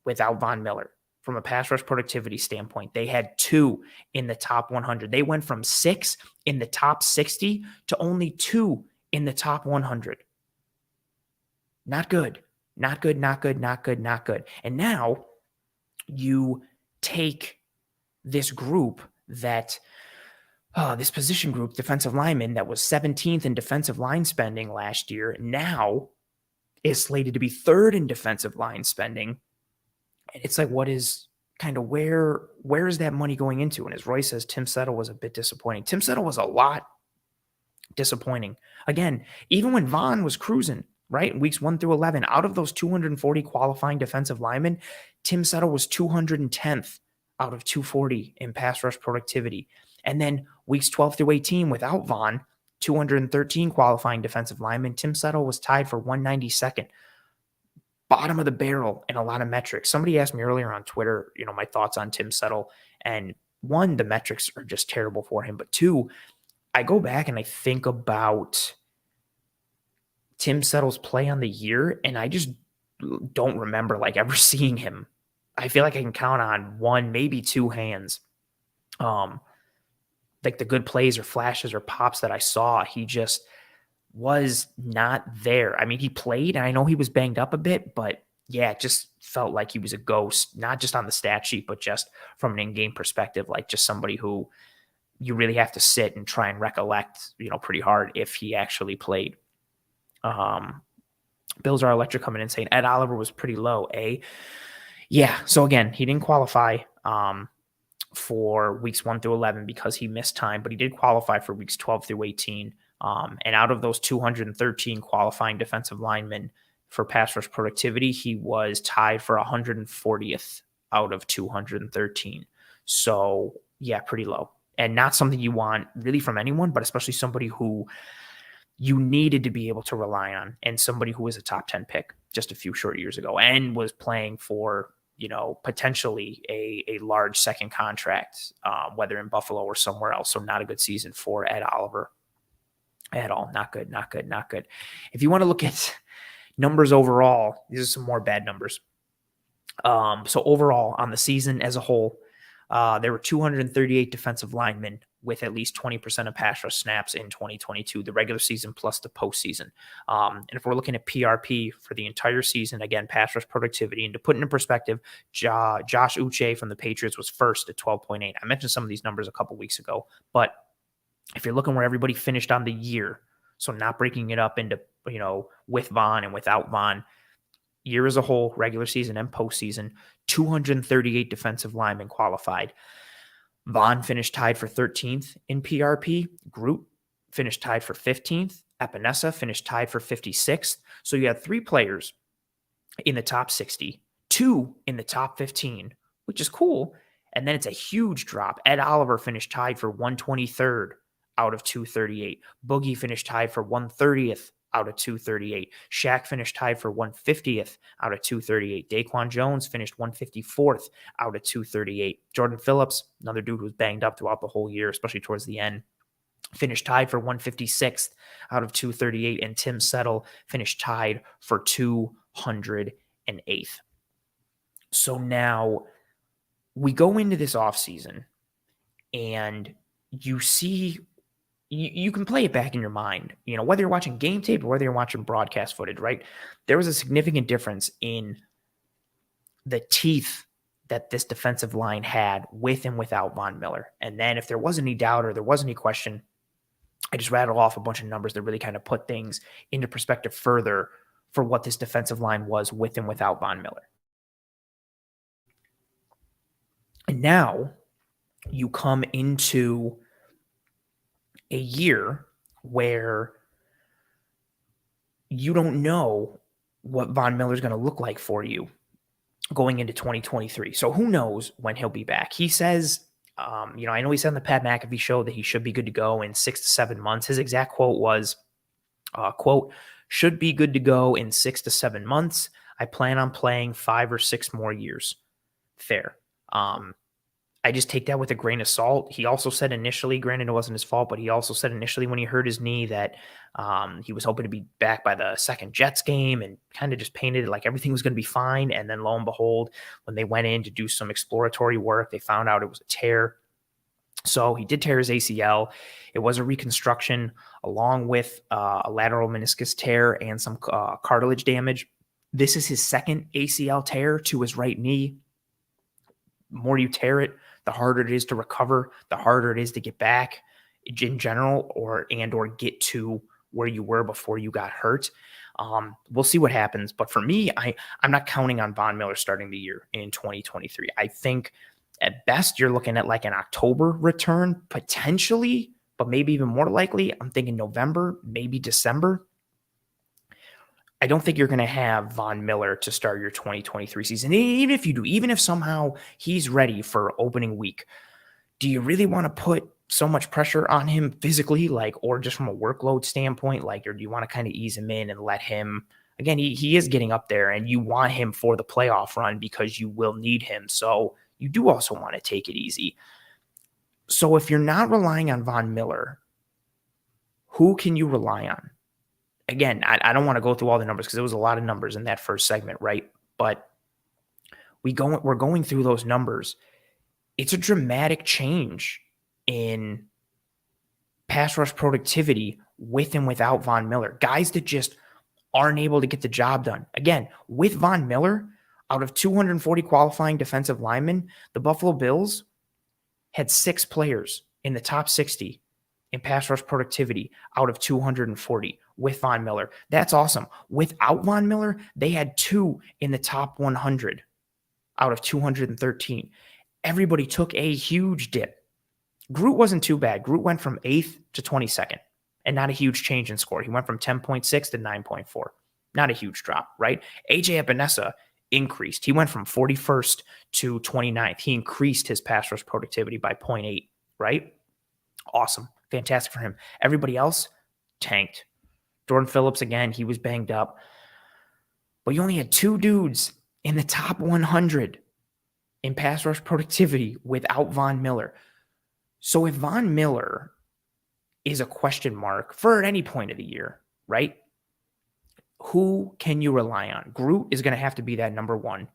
without Von Miller. From a pass rush productivity standpoint, they had 2 in the top 100. They went from 6 in the top 60 to only 2 in the top 100. Not good. Not good, not good, not good, not good. And now you take this group that, this position group, defensive lineman, that was 17th in defensive line spending last year, now is slated to be 3rd in defensive line spending. And it's like, what is kind of where is that money going into? And as Roy says, Tim Settle was a bit disappointing. Tim Settle was a lot disappointing. Again, even when Von was cruising, right, in weeks 1 through 11, out of those 240 qualifying defensive linemen, Tim Settle was 210th out of 240 in pass rush productivity. And then weeks 12 through 18 without Von, 213 qualifying defensive linemen, Tim Settle was tied for 192nd. Bottom of the barrel in a lot of metrics. Somebody asked me earlier on Twitter, my thoughts on Tim Settle. And 1, the metrics are just terrible for him. But 2, I go back and I think about Tim Settle's play on the year, and I just don't remember ever seeing him. I feel like I can count on 1, maybe 2 hands. The good plays or flashes or pops that I saw, he just was not there. I mean, he played, and I know he was banged up a bit, but yeah, it just felt like he was a ghost, not just on the stat sheet, but just from an in-game perspective, just somebody who you really have to sit and try and recollect, pretty hard if he actually played. Bills are electric coming in saying Ed Oliver was pretty low, eh? Yeah. So again, he didn't qualify for weeks 1 through 11 because he missed time, but he did qualify for weeks 12 through 18. And out of those 213 qualifying defensive linemen for pass rush productivity, he was tied for 140th out of 213. So, yeah, pretty low. And not something you want really from anyone, but especially somebody who you needed to be able to rely on, and somebody who was a top 10 pick just a few short years ago and was playing for, potentially a large second contract, whether in Buffalo or somewhere else. So not a good season for Ed Oliver at all. Not good, not good, not good. If you want to look at numbers overall, these are some more bad numbers. So overall on the season as a whole, there were 238 defensive linemen with at least 20% of pass rush snaps in 2022, the regular season plus the postseason. And if we're looking at PRP for the entire season, again, pass rush productivity, and to put it in perspective, Josh Uche from the Patriots was first at 12.8. I mentioned some of these numbers a couple weeks ago, but if you're looking where everybody finished on the year, so not breaking it up into, with Von and without Von, year as a whole, regular season and postseason, 238 defensive linemen qualified. Vaughn finished tied for 13th in PRP. Groot finished tied for 15th. Epinesa finished tied for 56th. So you had 3 players in the top 60, 2 in the top 15, which is cool. And then it's a huge drop. Ed Oliver finished tied for 123rd out of 238. Boogie finished tied for 130th out of 238. Shaq finished tied for 150th out of 238. Daquan Jones finished 154th out of 238. Jordan Phillips, another dude who was banged up throughout the whole year, especially towards the end, finished tied for 156th out of 238. And Tim Settle finished tied for 208th. So now we go into this offseason and you see, you can play it back in your mind, whether you're watching game tape or whether you're watching broadcast footage, right? There was a significant difference in the teeth that this defensive line had with and without Von Miller. And then if there was any doubt or there was any question, I just rattled off a bunch of numbers that really kind of put things into perspective further for what this defensive line was with and without Von Miller. And now you come into a year where you don't know what Von Miller is going to look like for you going into 2023. So who knows when he'll be back? He says, I know he said on the Pat McAfee show that he should be good to go in 6 to 7 months. His exact quote was, quote, should be good to go in 6 to 7 months. I plan on playing 5 or 6 more years. Fair. I just take that with a grain of salt. He also said initially, granted it wasn't his fault, but he also said initially when he hurt his knee that he was hoping to be back by the second Jets game and kind of just painted it like everything was going to be fine. And then lo and behold, when they went in to do some exploratory work, they found out it was a tear. So he did tear his ACL. It was a reconstruction along with a lateral meniscus tear and some cartilage damage. This is his second ACL tear to his right knee. The more you tear it, the harder it is to recover, the harder it is to get back in general or get to where you were before you got hurt. We'll see what happens. But for me, I'm not counting on Von Miller starting the year in 2023. I think at best you're looking at like an October return potentially, but maybe even more likely, I'm thinking November, maybe December. I don't think you're going to have Von Miller to start your 2023 season. Even if you do, even if somehow he's ready for opening week, do you really want to put so much pressure on him physically, or just from a workload standpoint, or do you want to kind of ease him in and let him, again, he is getting up there and you want him for the playoff run because you will need him. So you do also want to take it easy. So if you're not relying on Von Miller, who can you rely on? Again, I don't want to go through all the numbers because there was a lot of numbers in that first segment, right? But we're going through those numbers. It's a dramatic change in pass rush productivity with and without Von Miller. Guys that just aren't able to get the job done. Again, with Von Miller, out of 240 qualifying defensive linemen, the Buffalo Bills had 6 players in the top 60 in pass rush productivity out of 240 with Von Miller. That's awesome. Without Von Miller, they had 2 in the top 100 out of 213. Everybody took a huge dip. Groot wasn't too bad. Groot went from 8th to 22nd. and not a huge change in score. He went from 10.6 to 9.4. Not a huge drop, right? AJ Epinesa increased. He went from 41st to 29th. He increased his pass rush productivity by 0.8, right? Awesome. Fantastic for him. Everybody else tanked. Jordan Phillips, again, he was banged up. But you only had 2 dudes in the top 100 in pass rush productivity without Von Miller. So if Von Miller is a question mark for any point of the year, right? Who can you rely on? Groot is going to have to be that number 1.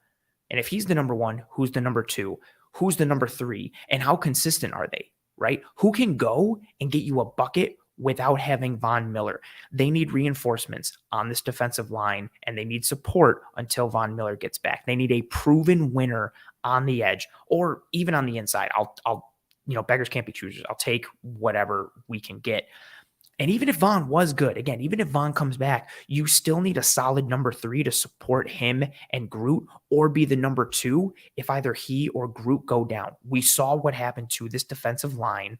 And if he's the number 1, who's the number 2? Who's the number 3? And how consistent are they, right? Who can go and get you a bucket without having Von Miller? They need reinforcements on this defensive line, and they need support until Von Miller gets back. They need a proven winner on the edge or even on the inside. I'll beggars can't be choosers. I'll take whatever we can get. And even if Von was good, again, even if Von comes back, you still need a solid number 3 to support him and Groot, or be the number 2 if either he or Groot go down. We saw what happened to this defensive line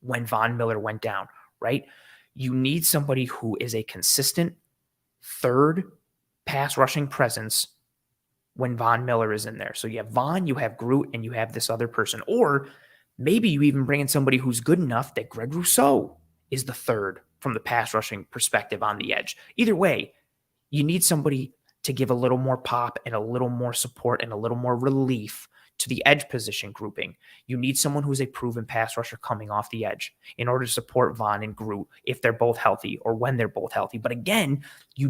when Von Miller went down, right? You need somebody who is a consistent third pass rushing presence when Von Miller is in there. So you have Von, you have Groot, and you have this other person. Or maybe you even bring in somebody who's good enough that Greg Rousseau is the third from the pass rushing perspective on the edge. Either way, you need somebody to give a little more pop and a little more support and a little more relief to the edge position grouping. You need someone who's a proven pass rusher coming off the edge in order to support Von and Groot if they're both healthy or when they're both healthy. But again, you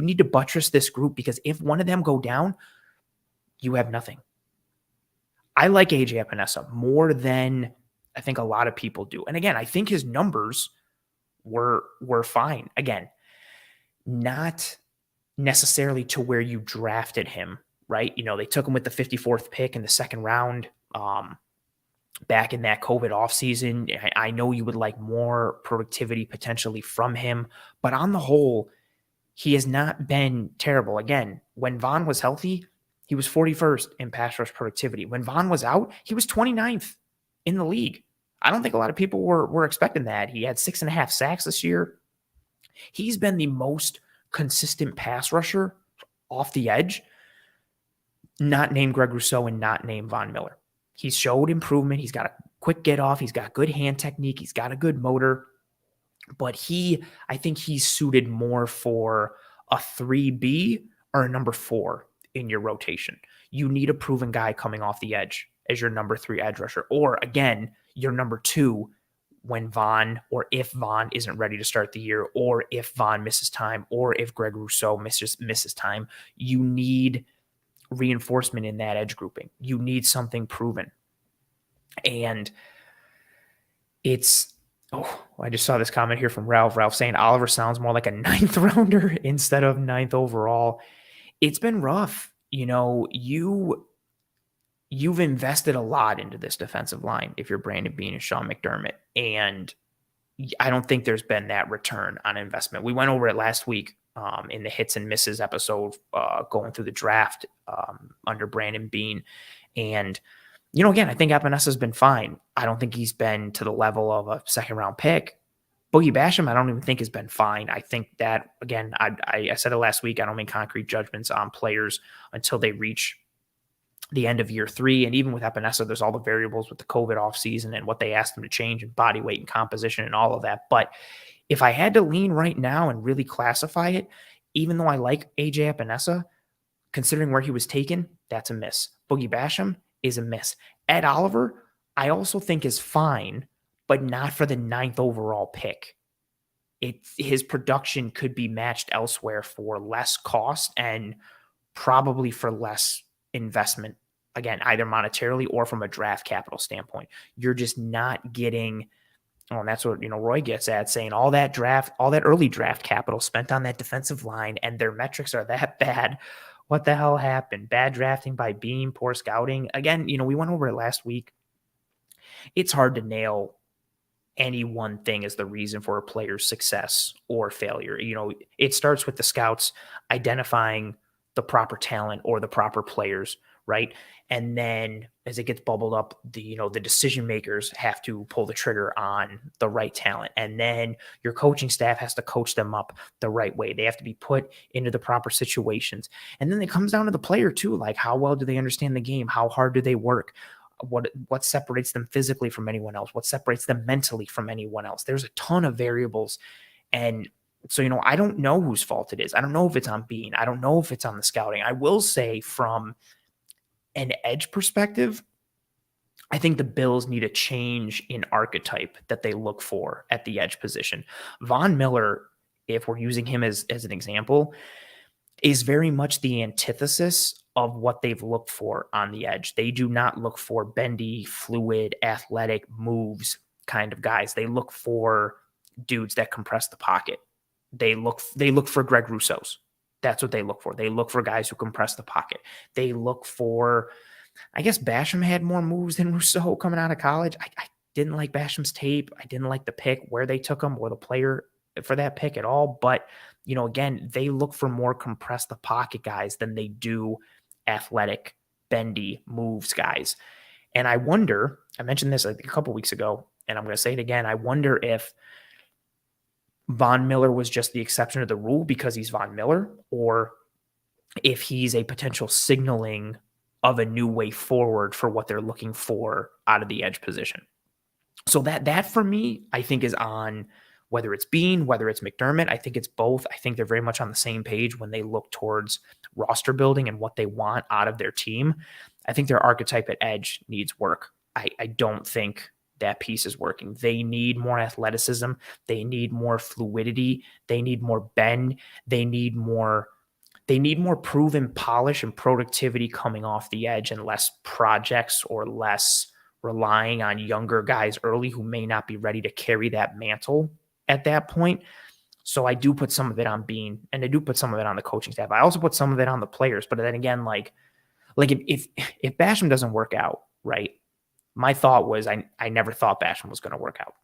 need to buttress this group, because if one of them go down, you have nothing. I like AJ Epinesa more than I think a lot of people do. And again, I think his numbers were fine. Again, not necessarily to where you drafted him, right? They took him with the 54th pick in the second round back in that COVID offseason. I know you would like more productivity potentially from him, but on the whole, he has not been terrible. Again, when Von was healthy, he was 41st in pass rush productivity. When Von was out, he was 29th in the league. I don't think a lot of people were expecting that. He had 6.5 sacks this year. He's been the most consistent pass rusher off the edge, not named Greg Rousseau and not named Von Miller. He's showed improvement. He's got a quick get off. He's got good hand technique. He's got a good motor. But I think he's suited more for a 3B or a number 4 in your rotation. You need a proven guy coming off the edge as your number 3 edge rusher. Or again, your number 2 when Von, or if Von isn't ready to start the year, or if Von misses time, or if Greg Rousseau misses time. You need reinforcement in that edge grouping. You need something proven. And I just saw this comment here from Ralph. Ralph saying Oliver sounds more like a 9th rounder instead of 9th overall. It's been rough. You've invested a lot into this defensive line if you're Brandon Beane and Sean McDermott, and I don't think there's been that return on investment. We went over it last week in the hits and misses episode going through the draft under Brandon Beane. And, again, I think Epenesa's been fine. I don't think he's been to the level of a second-round pick. Boogie Basham, I don't even think has been fine. I think that, again, I said it last week, I don't make concrete judgments on players until they reach the end of year 3. And even with Epinesa, there's all the variables with the COVID offseason and what they asked him to change and body weight and composition and all of that. But if I had to lean right now and really classify it, even though I like AJ Epinesa, considering where he was taken, that's a miss. Boogie Basham is a miss. Ed Oliver, I also think is fine, but not for the 9th overall pick. His production could be matched elsewhere for less cost and probably for less investment, again, either monetarily or from a draft capital standpoint. You're just not getting, and that's what Roy gets at, saying all that early draft capital spent on that defensive line and their metrics are that bad. What the hell happened? Bad drafting by Beam, poor scouting. Again, we went over it last week. It's hard to nail any one thing as the reason for a player's success or failure. It starts with the scouts identifying the proper talent or the proper players, right? And then as it gets bubbled up, the decision makers have to pull the trigger on the right talent. And then your coaching staff has to coach them up the right way. They have to be put into the proper situations. And then it comes down to the player too. Like, how well do they understand the game? How hard do they work? What separates them physically from anyone else? What separates them mentally from anyone else? There's a ton of variables. And so, I don't know whose fault it is. I don't know if it's on Bean. I don't know if it's on the scouting. I will say, from an edge perspective, I think the Bills need a change in archetype that they look for at the edge position. Von Miller, if we're using him as an example, is very much the antithesis of what they've looked for on the edge. They do not look for bendy, fluid, athletic moves kind of guys. They look for dudes that compress the pocket. They look for Greg Rousseau's. That's what they look for. They look for guys who compress the pocket. They look for, I guess Basham had more moves than Rousseau coming out of college. I didn't like Basham's tape. I didn't like the pick, where they took him, or the player for that pick at all. But, again, they look for more compress the pocket guys than they do athletic, bendy moves guys. And I wonder, I mentioned this a couple weeks ago, and I'm going to say it again. I wonder if Von Miller was just the exception to the rule because he's Von Miller, or if he's a potential signaling of a new way forward for what they're looking for out of the edge position. So that for me, I think, is on whether it's Bean, whether it's McDermott. I think it's both. I think they're very much on the same page when they look towards roster building and what they want out of their team. I think their archetype at edge needs work. I don't think that piece is working. They need more athleticism. They need more fluidity. They need more bend. They need more proven polish and productivity coming off the edge, and less projects, or less relying on younger guys early who may not be ready to carry that mantle at that point. So I do put some of it on Bean, and I do put some of it on the coaching staff. I also put some of it on the players. But then again, like if Basham doesn't work out, right? My thought was I never thought Basham was going to work out.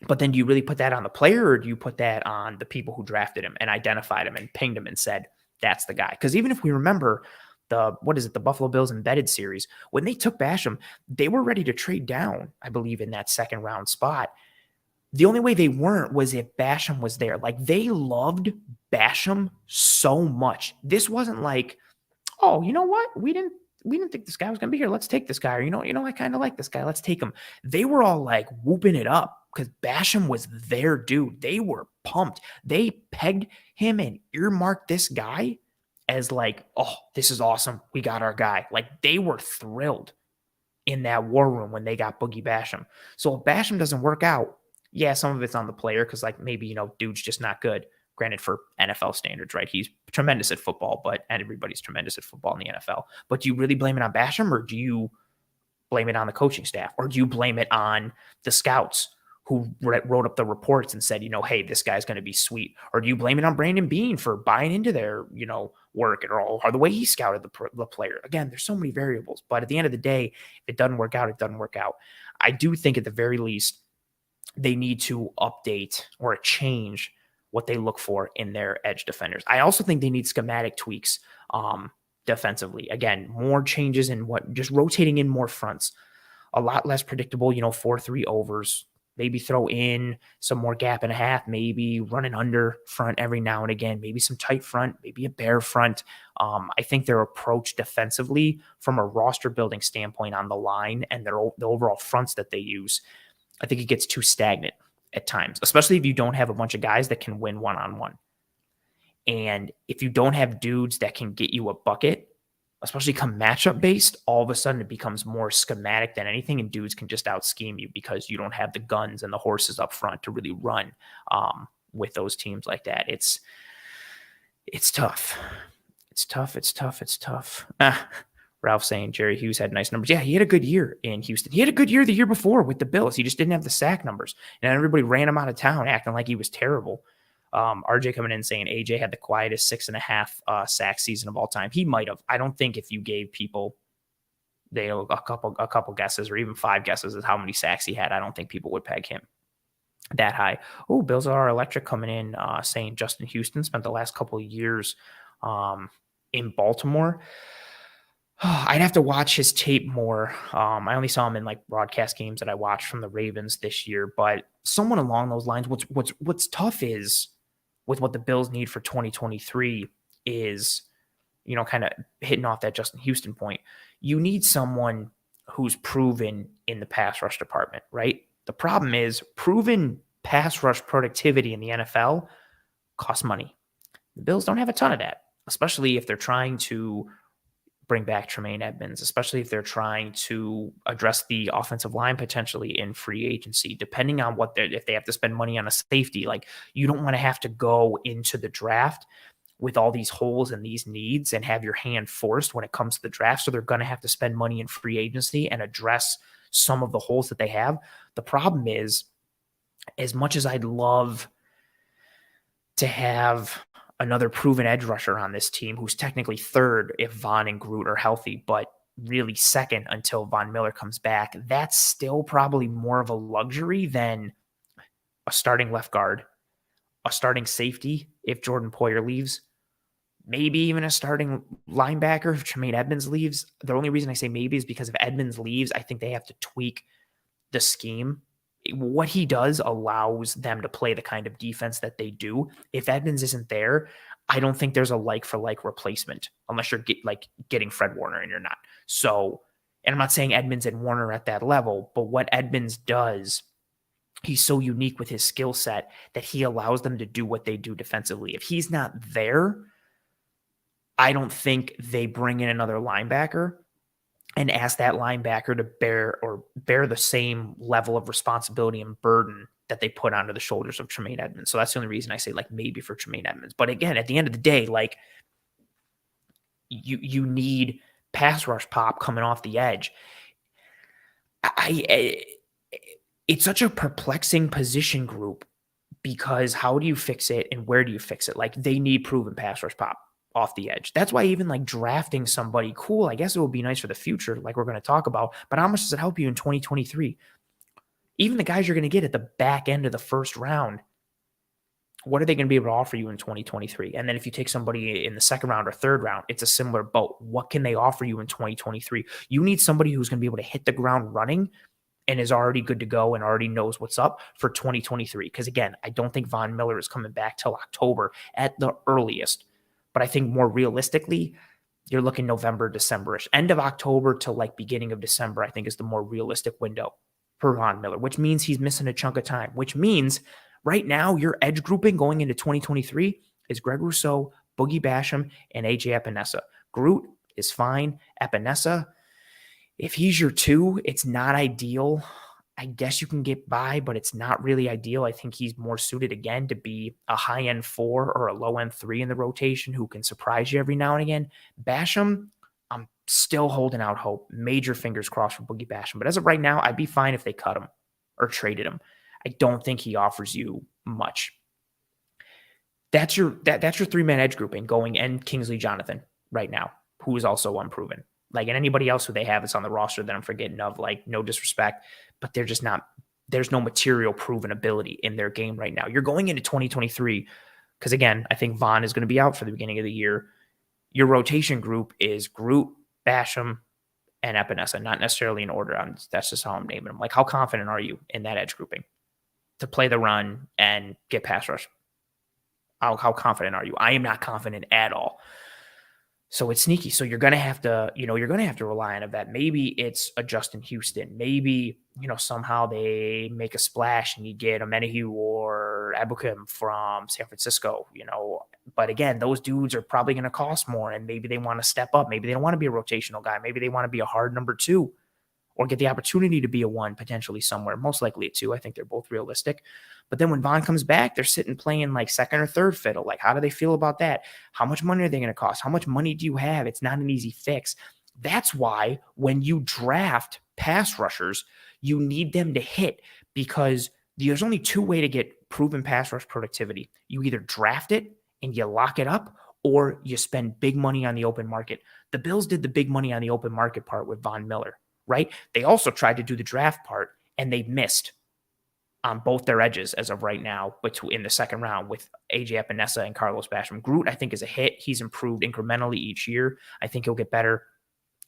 But then do you really put that on the player, or do you put that on the people who drafted him and identified him and pinged him and said, that's the guy? Because even if we remember the Buffalo Bills embedded series, when they took Basham, they were ready to trade down, I believe, in that second round spot. The only way they weren't was if Basham was there. Like, they loved Basham so much. This wasn't like, oh, you know what? We didn't think this guy was going to be here. Let's take this guy. Or, I kind of like this guy. Let's take him. They were all like whooping it up because Basham was their dude. They were pumped. They pegged him and earmarked this guy as like, oh, this is awesome. We got our guy. Like, they were thrilled in that war room when they got Boogie Basham. So if Basham doesn't work out, yeah, some of it's on the player because, like, maybe, dude's just not good. Granted, for NFL standards, right? He's tremendous at football, but everybody's tremendous at football in the NFL. But do you really blame it on Basham, or do you blame it on the coaching staff, or do you blame it on the scouts who wrote up the reports and said, hey, this guy's going to be sweet? Or do you blame it on Brandon Bean for buying into their, work, or the way he scouted the player? Again, there's so many variables, but at the end of the day, if it doesn't work out, it doesn't work out. I do think at the very least, they need to update or change what they look for in their edge defenders. I also think they need schematic tweaks defensively. Again, more changes in just rotating in more fronts, a lot less predictable, 4-3 overs, maybe throw in some more gap and a half, maybe running under front every now and again, maybe some tight front, maybe a bare front. I think their approach defensively from a roster building standpoint on the line and the overall fronts that they use, I think it gets too stagnant at times, especially if you don't have a bunch of guys that can win one-on-one. And if you don't have dudes that can get you a bucket, especially come matchup based, all of a sudden it becomes more schematic than anything, and dudes can just out scheme you because you don't have the guns and the horses up front to really run with those teams like that. It's tough. It's tough. Ralph saying Jerry Hughes had nice numbers. Yeah, he had a good year in Houston. He had a good year the year before with the Bills. He just didn't have the sack numbers. And everybody ran him out of town acting like he was terrible. RJ coming in saying AJ had the quietest 6.5 sack season of all time. He might have. I don't think if you gave people a couple guesses, or even 5 guesses at how many sacks he had, I don't think people would peg him that high. Oh, Bills are electric coming in saying Justin Houston spent the last couple of years in Baltimore. I'd have to watch his tape more. I only saw him in like broadcast games that I watched from the Ravens this year, but someone along those lines. What's tough is with what the Bills need for 2023 is, kind of hitting off that Justin Houston point. You need someone who's proven in the pass rush department, right? The problem is proven pass rush productivity in the NFL costs money. The Bills don't have a ton of that, especially if they're trying to bring back Tremaine Edmonds, especially if they're trying to address the offensive line potentially in free agency, depending on if they have to spend money on a safety. Like, you don't want to have to go into the draft with all these holes and these needs and have your hand forced when it comes to the draft. So they're going to have to spend money in free agency and address some of the holes that they have. The problem is, as much as I'd love to have another proven edge rusher on this team, who's technically third if Von and Groot are healthy, but really second until Von Miller comes back, that's still probably more of a luxury than a starting left guard, a starting safety if Jordan Poyer leaves, maybe even a starting linebacker if Tremaine Edmonds leaves. The only reason I say maybe is because if Edmonds leaves, I think they have to tweak the scheme. What he does allows them to play the kind of defense that they do. If Edmonds isn't there, I don't think there's a like for like replacement unless you're getting Fred Warner and you're not. So, and I'm not saying Edmonds and Warner are at that level, but what Edmonds does, he's so unique with his skill set that he allows them to do what they do defensively. If he's not there, I don't think they bring in another linebacker and ask that linebacker to bear the same level of responsibility and burden that they put onto the shoulders of Tremaine Edmonds. So that's the only reason I say like maybe for Tremaine Edmonds. But again, at the end of the day, like you need pass rush pop coming off the edge. It's such a perplexing position group because how do you fix it and where do you fix it? Like, they need proven pass rush pop off the edge. That's why even like drafting somebody, cool, I guess it will be nice for the future, like we're going to talk about, but how much does it help you in 2023? Even the guys you're going to get at the back end of the first round, what are they going to be able to offer you in 2023? And then if you take somebody in the second round or third round, it's a similar boat. What can they offer you in 2023? You need somebody who's going to be able to hit the ground running and is already good to go and already knows what's up for 2023. Because again, I don't think Von Miller is coming back till October at the earliest. But I think more realistically, you're looking November, December-ish. End of October to like beginning of December, I think is the more realistic window for Von Miller, which means he's missing a chunk of time, which means right now your edge grouping going into 2023 is Greg Rousseau, Boogie Basham, and AJ Epinesa. Groot is fine. Epinesa, if he's your two, it's not ideal. I guess you can get by, but it's not really ideal. I think he's more suited again to be a high-end 4 or a low-end 3 in the rotation who can surprise you every now and again. Basham, I'm still holding out hope. Major fingers crossed for Boogie Basham. But as of right now, I'd be fine if they cut him or traded him. I don't think he offers you much. That's your three-man edge grouping going, and Kingsley Jonathan right now, who is also unproven. Like, and anybody else who they have is on the roster that I'm forgetting of, like, no disrespect, but they're just not, there's no material proven ability in their game right now. You're going into 2023, because again, I think Von is going to be out for the beginning of the year. Your rotation group is Groot, Basham, and Epinesa, not necessarily in order. That's just how I'm naming them. Like, how confident are you in that edge grouping to play the run and get pass rush? How confident are you? I am not confident at all. So it's sneaky. So you're going to have to, rely on that. Maybe it's a Justin Houston. Maybe, somehow they make a splash and you get a Menahu or Abukim from San Francisco, But again, those dudes are probably going to cost more, and maybe they want to step up. Maybe they don't want to be a rotational guy. Maybe they want to be a hard number 2 or get the opportunity to be a 1 potentially somewhere. Most likely a 2. I think they're both realistic. But then when Von comes back, they're sitting playing like second or third fiddle. Like, how do they feel about that? How much money are they going to cost? How much money do you have? It's not an easy fix. That's why when you draft pass rushers, you need them to hit, because there's only 2 ways to get proven pass rush productivity. You either draft it and you lock it up, or you spend big money on the open market. The Bills did the big money on the open market part with Von Miller, right? They also tried to do the draft part, and they missed on both their edges as of right now, but in the second round with AJ Epinesa and Carlos Basham. Groot, I think, is a hit. He's improved incrementally each year. I think he'll get better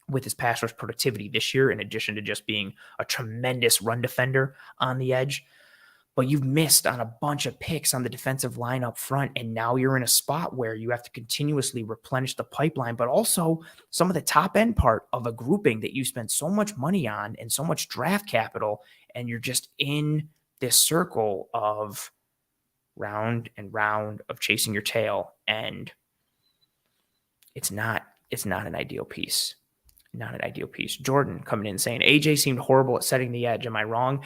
with his pass rush productivity this year, in addition to just being a tremendous run defender on the edge. But you've missed on a bunch of picks on the defensive line up front, and now you're in a spot where you have to continuously replenish the pipeline, but also some of the top end part of a grouping that you spent so much money on and so much draft capital, and you're just in this circle of round and round of chasing your tail, and it's not an ideal piece. Not an ideal piece. Jordan coming in saying, AJ seemed horrible at setting the edge. Am I wrong?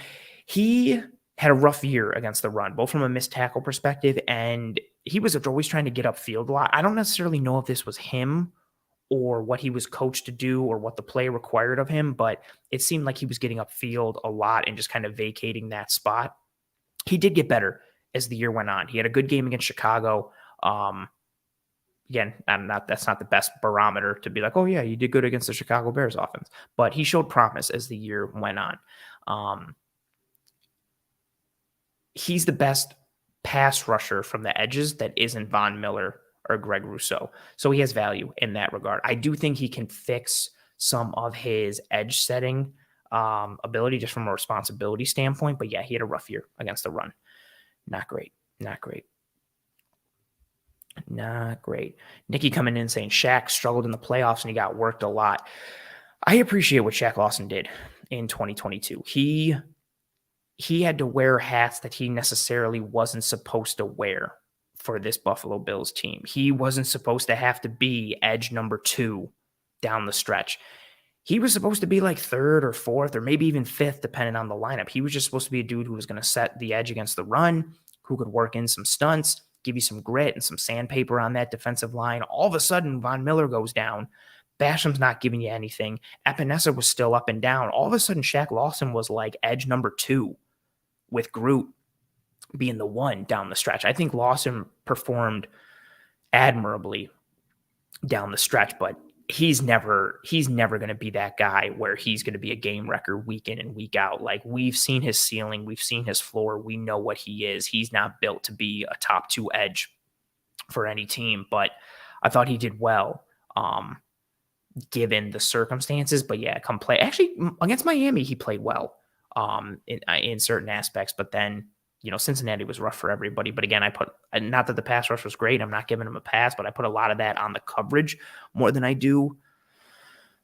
He had a rough year against the run, both from a missed tackle perspective, and he was always trying to get upfield a lot. I don't necessarily know if this was him or what he was coached to do or what the play required of him, but it seemed like he was getting upfield a lot and just kind of vacating that spot. He did get better as the year went on. He had a good game against Chicago. Again, that's not the best barometer to be like, oh yeah, you did good against the Chicago Bears offense, but he showed promise as the year went on. He's the best pass rusher from the edges that isn't Von Miller or Greg Rousseau. So he has value in that regard. I do think he can fix some of his edge setting ability just from a responsibility standpoint. But yeah, he had a rough year against the run. Not great. Nikki coming in saying Shaq struggled in the playoffs and he got worked a lot. I appreciate what Shaq Lawson did in 2022. He had to wear hats that he necessarily wasn't supposed to wear for this Buffalo Bills team. He wasn't supposed to have to be edge number 2 down the stretch. He was supposed to be like 3rd or 4th or maybe even 5th, depending on the lineup. He was just supposed to be a dude who was going to set the edge against the run, who could work in some stunts, give you some grit and some sandpaper on that defensive line. All of a sudden, Von Miller goes down. Basham's not giving you anything. Epinesa was still up and down. All of a sudden, Shaq Lawson was like edge number 2 with Groot being the 1 down the stretch. I think Lawson performed admirably down the stretch, but he's never going to be that guy where he's going to be a game wrecker week in and week out. Like, we've seen his ceiling, we've seen his floor, we know what he is. He's not built to be a top 2 edge for any team, but I thought he did well given the circumstances. But yeah, come play. Actually, against Miami, he played well in certain aspects, but then, Cincinnati was rough for everybody. But again, not that the pass rush was great. I'm not giving him a pass, but I put a lot of that on the coverage more than I do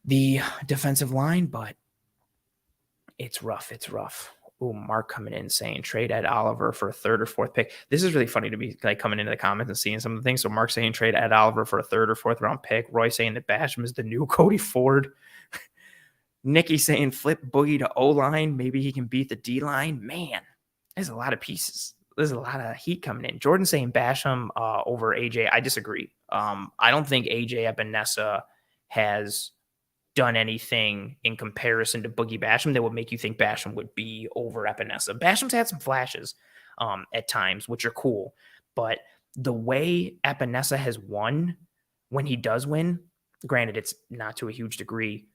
the defensive line, but it's rough. Ooh, Mark coming in saying trade Ed Oliver for a 3rd or 4th pick. This is really funny to be like coming into the comments and seeing some of the things. So Mark saying trade Ed Oliver for a 3rd or 4th round pick. Roy saying that Basham is the new Cody Ford. Nikki saying flip Boogie to O-line. Maybe he can beat the D-line. Man, there's a lot of pieces. There's a lot of heat coming in. Jordan saying Basham over AJ. I disagree. I don't think AJ Epinesa has done anything in comparison to Boogie Basham that would make you think Basham would be over Epinesa. Basham's had some flashes at times, which are cool. But the way Epinesa has won when he does win, granted, it's not to a huge degree,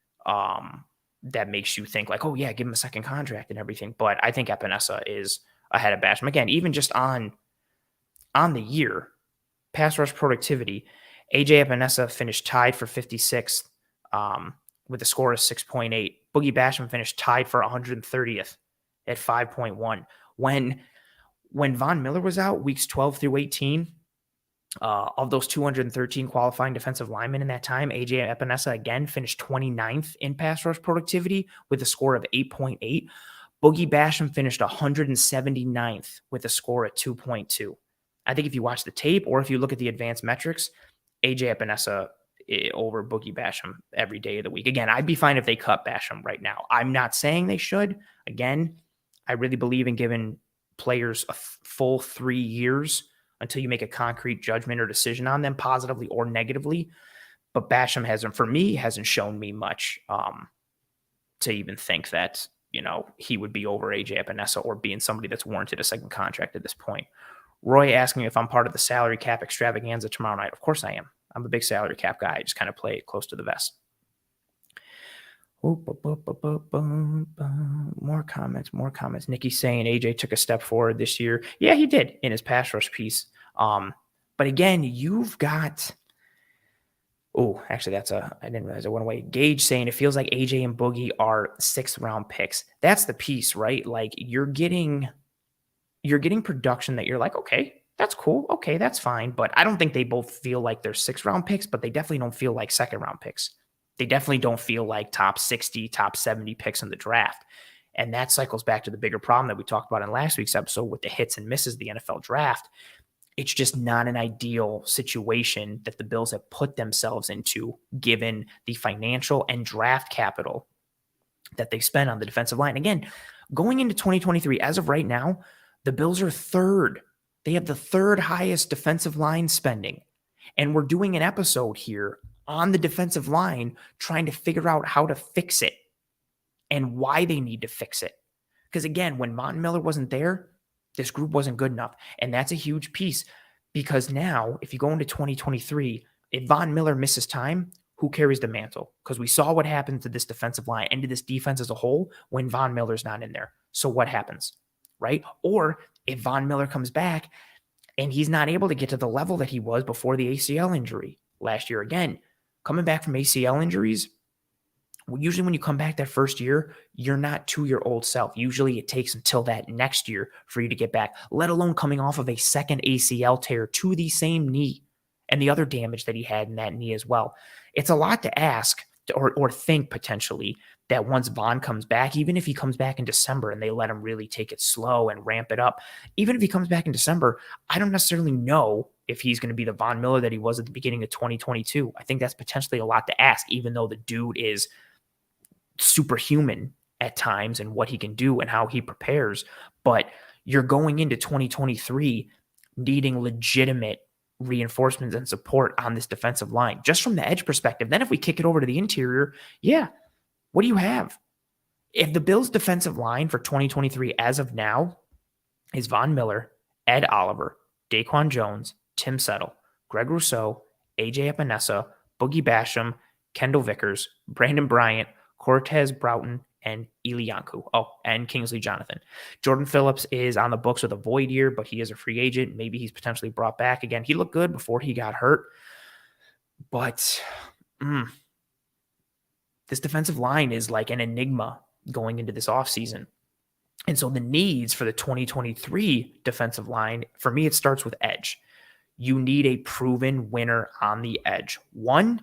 that makes you think like, oh yeah, give him a second contract and everything. But I think Epinesa is ahead of Basham. Again, even just on the year, pass rush productivity, AJ Epinesa finished tied for 56th with a score of 6.8. Boogie Basham finished tied for 130th at 5.1. When Von Miller was out, weeks 12 through 18, of those 213 qualifying defensive linemen in that time, AJ Epinesa again finished 29th in pass rush productivity with a score of 8.8. Boogie Basham finished 179th with a score at 2.2. I think if you watch the tape or if you look at the advanced metrics, AJ Epinesa over Boogie Basham every day of the week. Again, I'd be fine if they cut Basham right now. I'm not saying they should. Again, I really believe in giving players a full 3 years until you make a concrete judgment or decision on them, positively or negatively. But Basham hasn't shown me much to even think that, he would be over AJ Epinesa or being somebody that's warranted a second contract at this point. Roy asking me if I'm part of the salary cap extravaganza tomorrow night. Of course I am. I'm a big salary cap guy. I just kind of play it close to the vest. More comments. Nikki saying AJ took a step forward this year. Yeah, he did in his pass rush piece. But again, you've got Oh, actually, I didn't realize it went away. Gage saying it feels like AJ and Boogie are 6th round picks. That's the piece, right? Like you're getting production that you're like, okay, that's cool. Okay, that's fine. But I don't think they both feel like they're 6th round picks, but they definitely don't feel like 2nd round picks. They definitely don't feel like top 60, top 70 picks in the draft. And that cycles back to the bigger problem that we talked about in last week's episode with the hits and misses of the NFL draft. It's just not an ideal situation that the Bills have put themselves into, given the financial and draft capital that they spent on the defensive line. Again, going into 2023, as of right now, the Bills are 3rd. They have the 3rd highest defensive line spending. And we're doing an episode here on the defensive line, trying to figure out how to fix it and why they need to fix it. Because again, when Von Miller wasn't there, this group wasn't good enough. And that's a huge piece, because now if you go into 2023, if Von Miller misses time, who carries the mantle? Because we saw what happened to this defensive line and to this defense as a whole when Von Miller's not in there. So what happens, right? Or if Von Miller comes back and he's not able to get to the level that he was before the ACL injury last year, again, coming back from ACL injuries, usually when you come back that first year, you're not to your old self. Usually it takes until that next year for you to get back, let alone coming off of a second ACL tear to the same knee and the other damage that he had in that knee as well. It's a lot to ask or think potentially that once Von comes back, even if he comes back in December and they let him really take it slow and ramp it up, even if he comes back in December, I don't necessarily know if he's going to be the Von Miller that he was at the beginning of 2022. I think that's potentially a lot to ask, even though the dude is superhuman at times and what he can do and how he prepares. But you're going into 2023 needing legitimate reinforcements and support on this defensive line, just from the edge perspective. Then if we kick it over to the interior, yeah, what do you have? If the Bills' defensive line for 2023 as of now is Von Miller, Ed Oliver, Daquan Jones, Tim Settle, Greg Rousseau, AJ Epinesa, Boogie Basham, Kendall Vickers, Brandon Bryant, Cortez Broughton, and Ilianku. Oh, and Kingsley Jonathan. Jordan Phillips is on the books with a void year, but he is a free agent. Maybe he's potentially brought back again. He looked good before he got hurt. But this defensive line is like an enigma going into this offseason. And so the needs for the 2023 defensive line, for me, it starts with edge. You need a proven winner on the edge. One,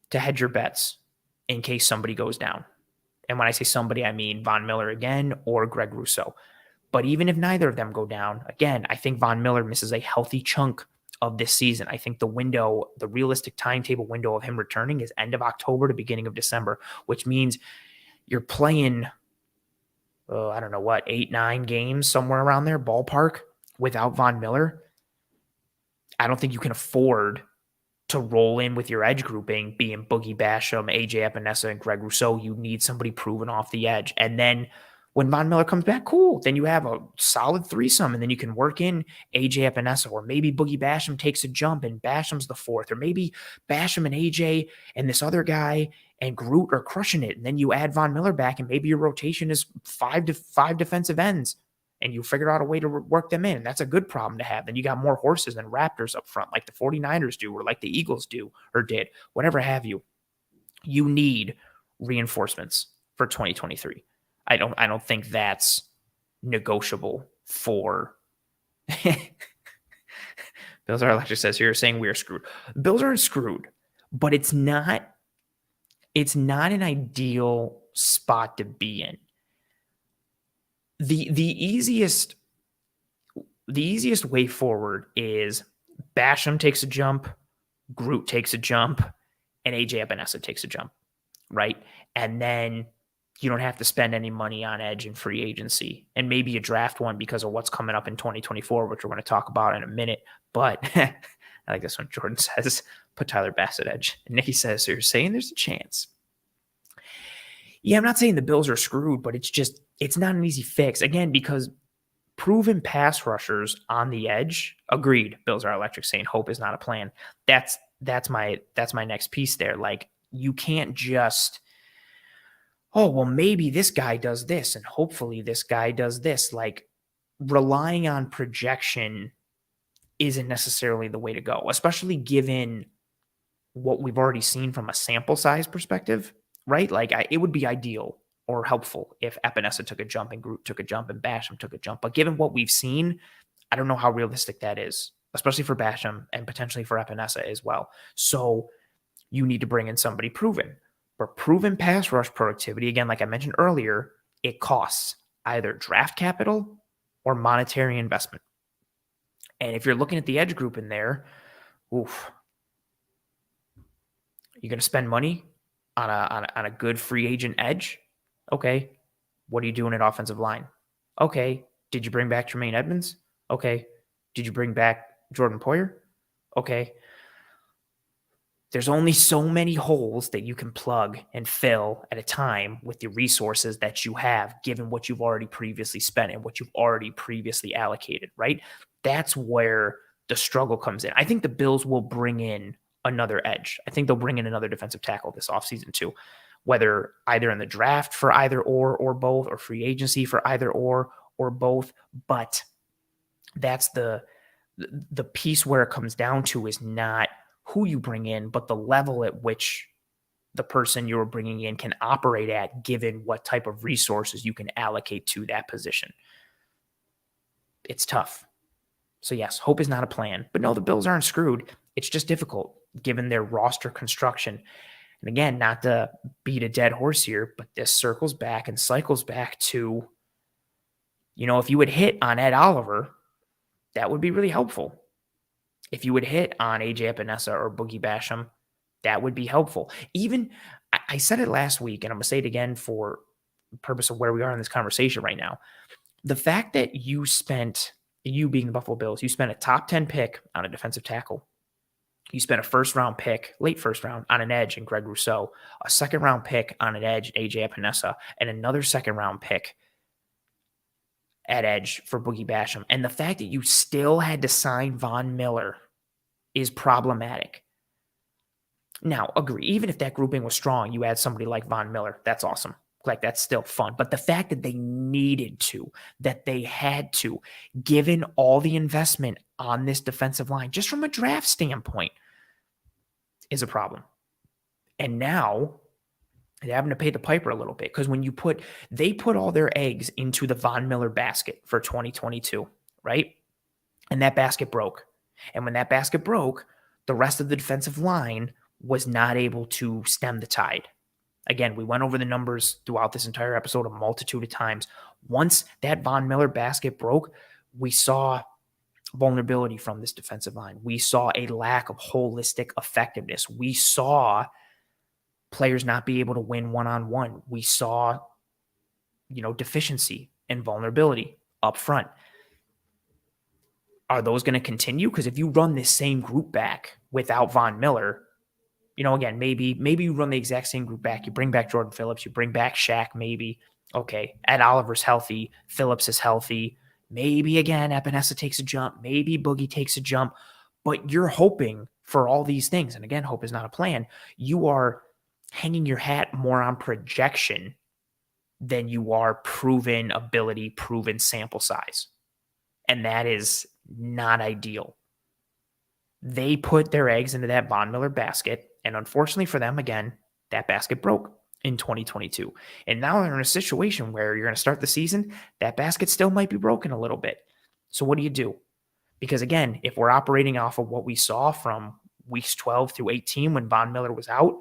to hedge your bets in case somebody goes down. And when I say somebody, I mean Von Miller again or Greg Rousseau. But even if neither of them go down, again, I think Von Miller misses a healthy chunk of this season. I think the window, the realistic timetable window of him returning is end of October to beginning of December, which means you're playing, I don't know what, 8-9 games, somewhere around there, ballpark, without Von Miller. I don't think you can afford to roll in with your edge grouping being Boogie Basham, AJ Epinesa, and Greg Rousseau. You need somebody proven off the edge. And then when Von Miller comes back, cool. Then you have a solid threesome, and then you can work in AJ Epinesa, or maybe Boogie Basham takes a jump and Basham's the fourth, or maybe Basham and AJ and this other guy and Groot are crushing it. And then you add Von Miller back, and maybe your rotation is five defensive ends, and you figure out a way to work them in. And that's a good problem to have. Then you got more horses than Raptors up front, like the 49ers do, or like the Eagles do, or did, whatever have you. You need reinforcements for 2023. I don't think that's negotiable for Bills Are Electric says here saying we are screwed. Bills aren't screwed, but it's not an ideal spot to be in. The easiest way forward is Basham takes a jump, Groot takes a jump, and AJ Epinesa takes a jump, right? And then you don't have to spend any money on edge and free agency, and maybe you draft one because of what's coming up in 2024, which we're going to talk about in a minute. But I like this one. Jordan says, put Tyler Bass at edge. And Nikki says, so you're saying there's a chance. Yeah, I'm not saying the Bills are screwed, but it's not an easy fix. Again, because proven pass rushers on the edge, agreed, Bills Are Electric saying hope is not a plan. That's my next piece there. Like, you can't just, oh, well, maybe this guy does this and hopefully this guy does this. Like, relying on projection isn't necessarily the way to go, especially given what we've already seen from a sample size perspective, right? Like it would be ideal or helpful if Epinesa took a jump and Groot took a jump and Basham took a jump. But given what we've seen, I don't know how realistic that is, especially for Basham and potentially for Epinesa as well. So you need to bring in somebody proven. But proven pass rush productivity, again, like I mentioned earlier, it costs either draft capital or monetary investment. And if you're looking at the edge group in there, oof, you're going to spend money on a good free agent edge. Okay. What are you doing at offensive line? Okay. Did you bring back Tremaine Edmonds? Okay. Did you bring back Jordan Poyer? Okay. There's only so many holes that you can plug and fill at a time with the resources that you have, given what you've already previously spent and what you've already previously allocated, right? That's where the struggle comes in. I think the Bills will bring in another edge. I think they'll bring in another defensive tackle this offseason too, whether either in the draft for either or both, or free agency for either or both. But that's the piece where it comes down to is not who you bring in, but the level at which the person you're bringing in can operate at, given what type of resources you can allocate to that position. It's tough. So yes, hope is not a plan, but no, the Bills aren't screwed. It's just difficult given their roster construction. And again, not to beat a dead horse here, but this circles back and cycles back to, if you would hit on Ed Oliver, that would be really helpful. If you would hit on AJ Epinesa or Boogie Basham, that would be helpful. Even, I said it last week, and I'm going to say it again for the purpose of where we are in this conversation right now. The fact that you being the Buffalo Bills, you spent a top 10 pick on a defensive tackle. You spent a first-round pick, late first round, on an edge in Greg Rousseau, a second-round pick on an edge, AJ Epinesa, and another second-round pick at edge for Boogie Basham. And the fact that you still had to sign Von Miller is problematic. Now, agree, even if that grouping was strong, you add somebody like Von Miller, that's awesome. Like, that's still fun. But the fact that they needed to, that they had to, given all the investment on this defensive line, just from a draft standpoint, is a problem. And now they're having to pay the piper a little bit, because when they put all their eggs into the Von Miller basket for 2022, right? And that basket broke. And when that basket broke, the rest of the defensive line was not able to stem the tide. Again, we went over the numbers throughout this entire episode a multitude of times. Once that Von Miller basket broke, we saw vulnerability from this defensive line. We saw a lack of holistic effectiveness. We saw players not be able to win one-on-one. We saw, deficiency and vulnerability up front. Are those going to continue? Because if you run this same group back without Von Miller, again, maybe you run the exact same group back. You bring back Jordan Phillips. You bring back Shaq, maybe. Okay, Ed Oliver's healthy. Phillips is healthy. Maybe, again, Epinesa takes a jump. Maybe Boogie takes a jump. But you're hoping for all these things. And again, hope is not a plan. You are hanging your hat more on projection than you are proven ability, proven sample size. And that is not ideal. They put their eggs into that Von Miller basket. And unfortunately for them, again, that basket broke in 2022. And now they're in a situation where you're going to start the season, that basket still might be broken a little bit. So what do you do? Because again, if we're operating off of what we saw from weeks 12 through 18 when Von Miller was out,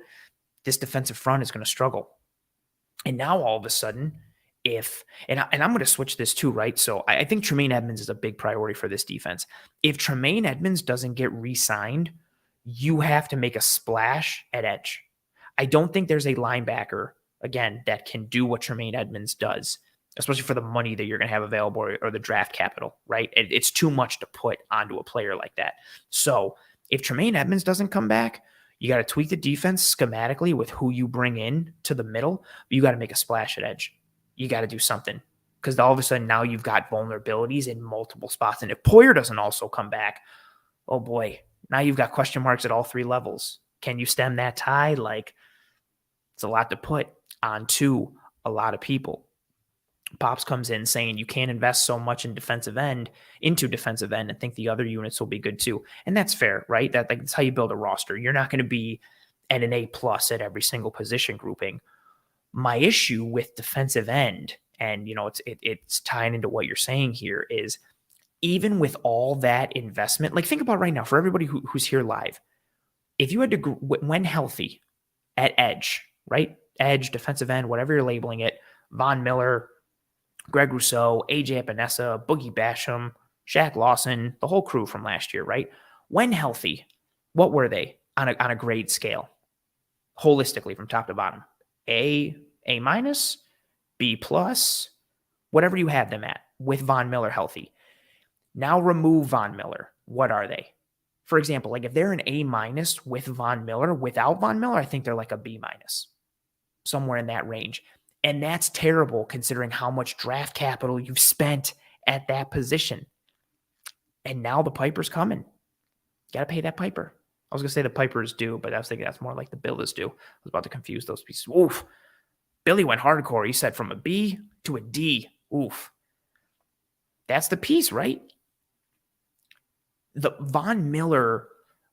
this defensive front is going to struggle. And now all of a sudden, and I'm going to switch this too, right? So I think Tremaine Edmonds is a big priority for this defense. If Tremaine Edmonds doesn't get re-signed, you have to make a splash at edge. I don't think there's a linebacker, again, that can do what Tremaine Edmonds does, especially for the money that you're going to have available or the draft capital, right? It's too much to put onto a player like that. So if Tremaine Edmonds doesn't come back, you got to tweak the defense schematically with who you bring in to the middle. You got to make a splash at edge. You got to do something, because all of a sudden now you've got vulnerabilities in multiple spots. And if Poyer doesn't also come back, oh boy, now you've got question marks at all three levels. Can you stem that tide? Like, it's a lot to put onto a lot of people. Pops comes in saying you can't invest so much into defensive end and think the other units will be good too. And that's fair, right? That's how you build a roster. You're not going to be at an A+ at every single position grouping. My issue with defensive end, and it's tying into what you're saying here, is even with all that investment, like think about right now for everybody who's here live, if you had to, when healthy, at edge, right? Edge, defensive end, whatever you're labeling it, Von Miller, Greg Rousseau, AJ Epinesa, Boogie Basham, Shaq Lawson, the whole crew from last year, right? When healthy, what were they on a grade scale, holistically from top to bottom? A minus, B+, whatever you have them at with Von Miller healthy. Now remove Von Miller. What are they? For example, like if they're an A- with Von Miller, without Von Miller, I think they're like a B-, somewhere in that range. And that's terrible considering how much draft capital you've spent at that position. And now the Piper's coming. Got to pay that Piper. I was going to say the Piper is due, but I was thinking that's more like the bill is due. I was about to confuse those pieces. Oof. Billy went hardcore. He said from a B to a D. Oof. That's the piece, right? The Von Miller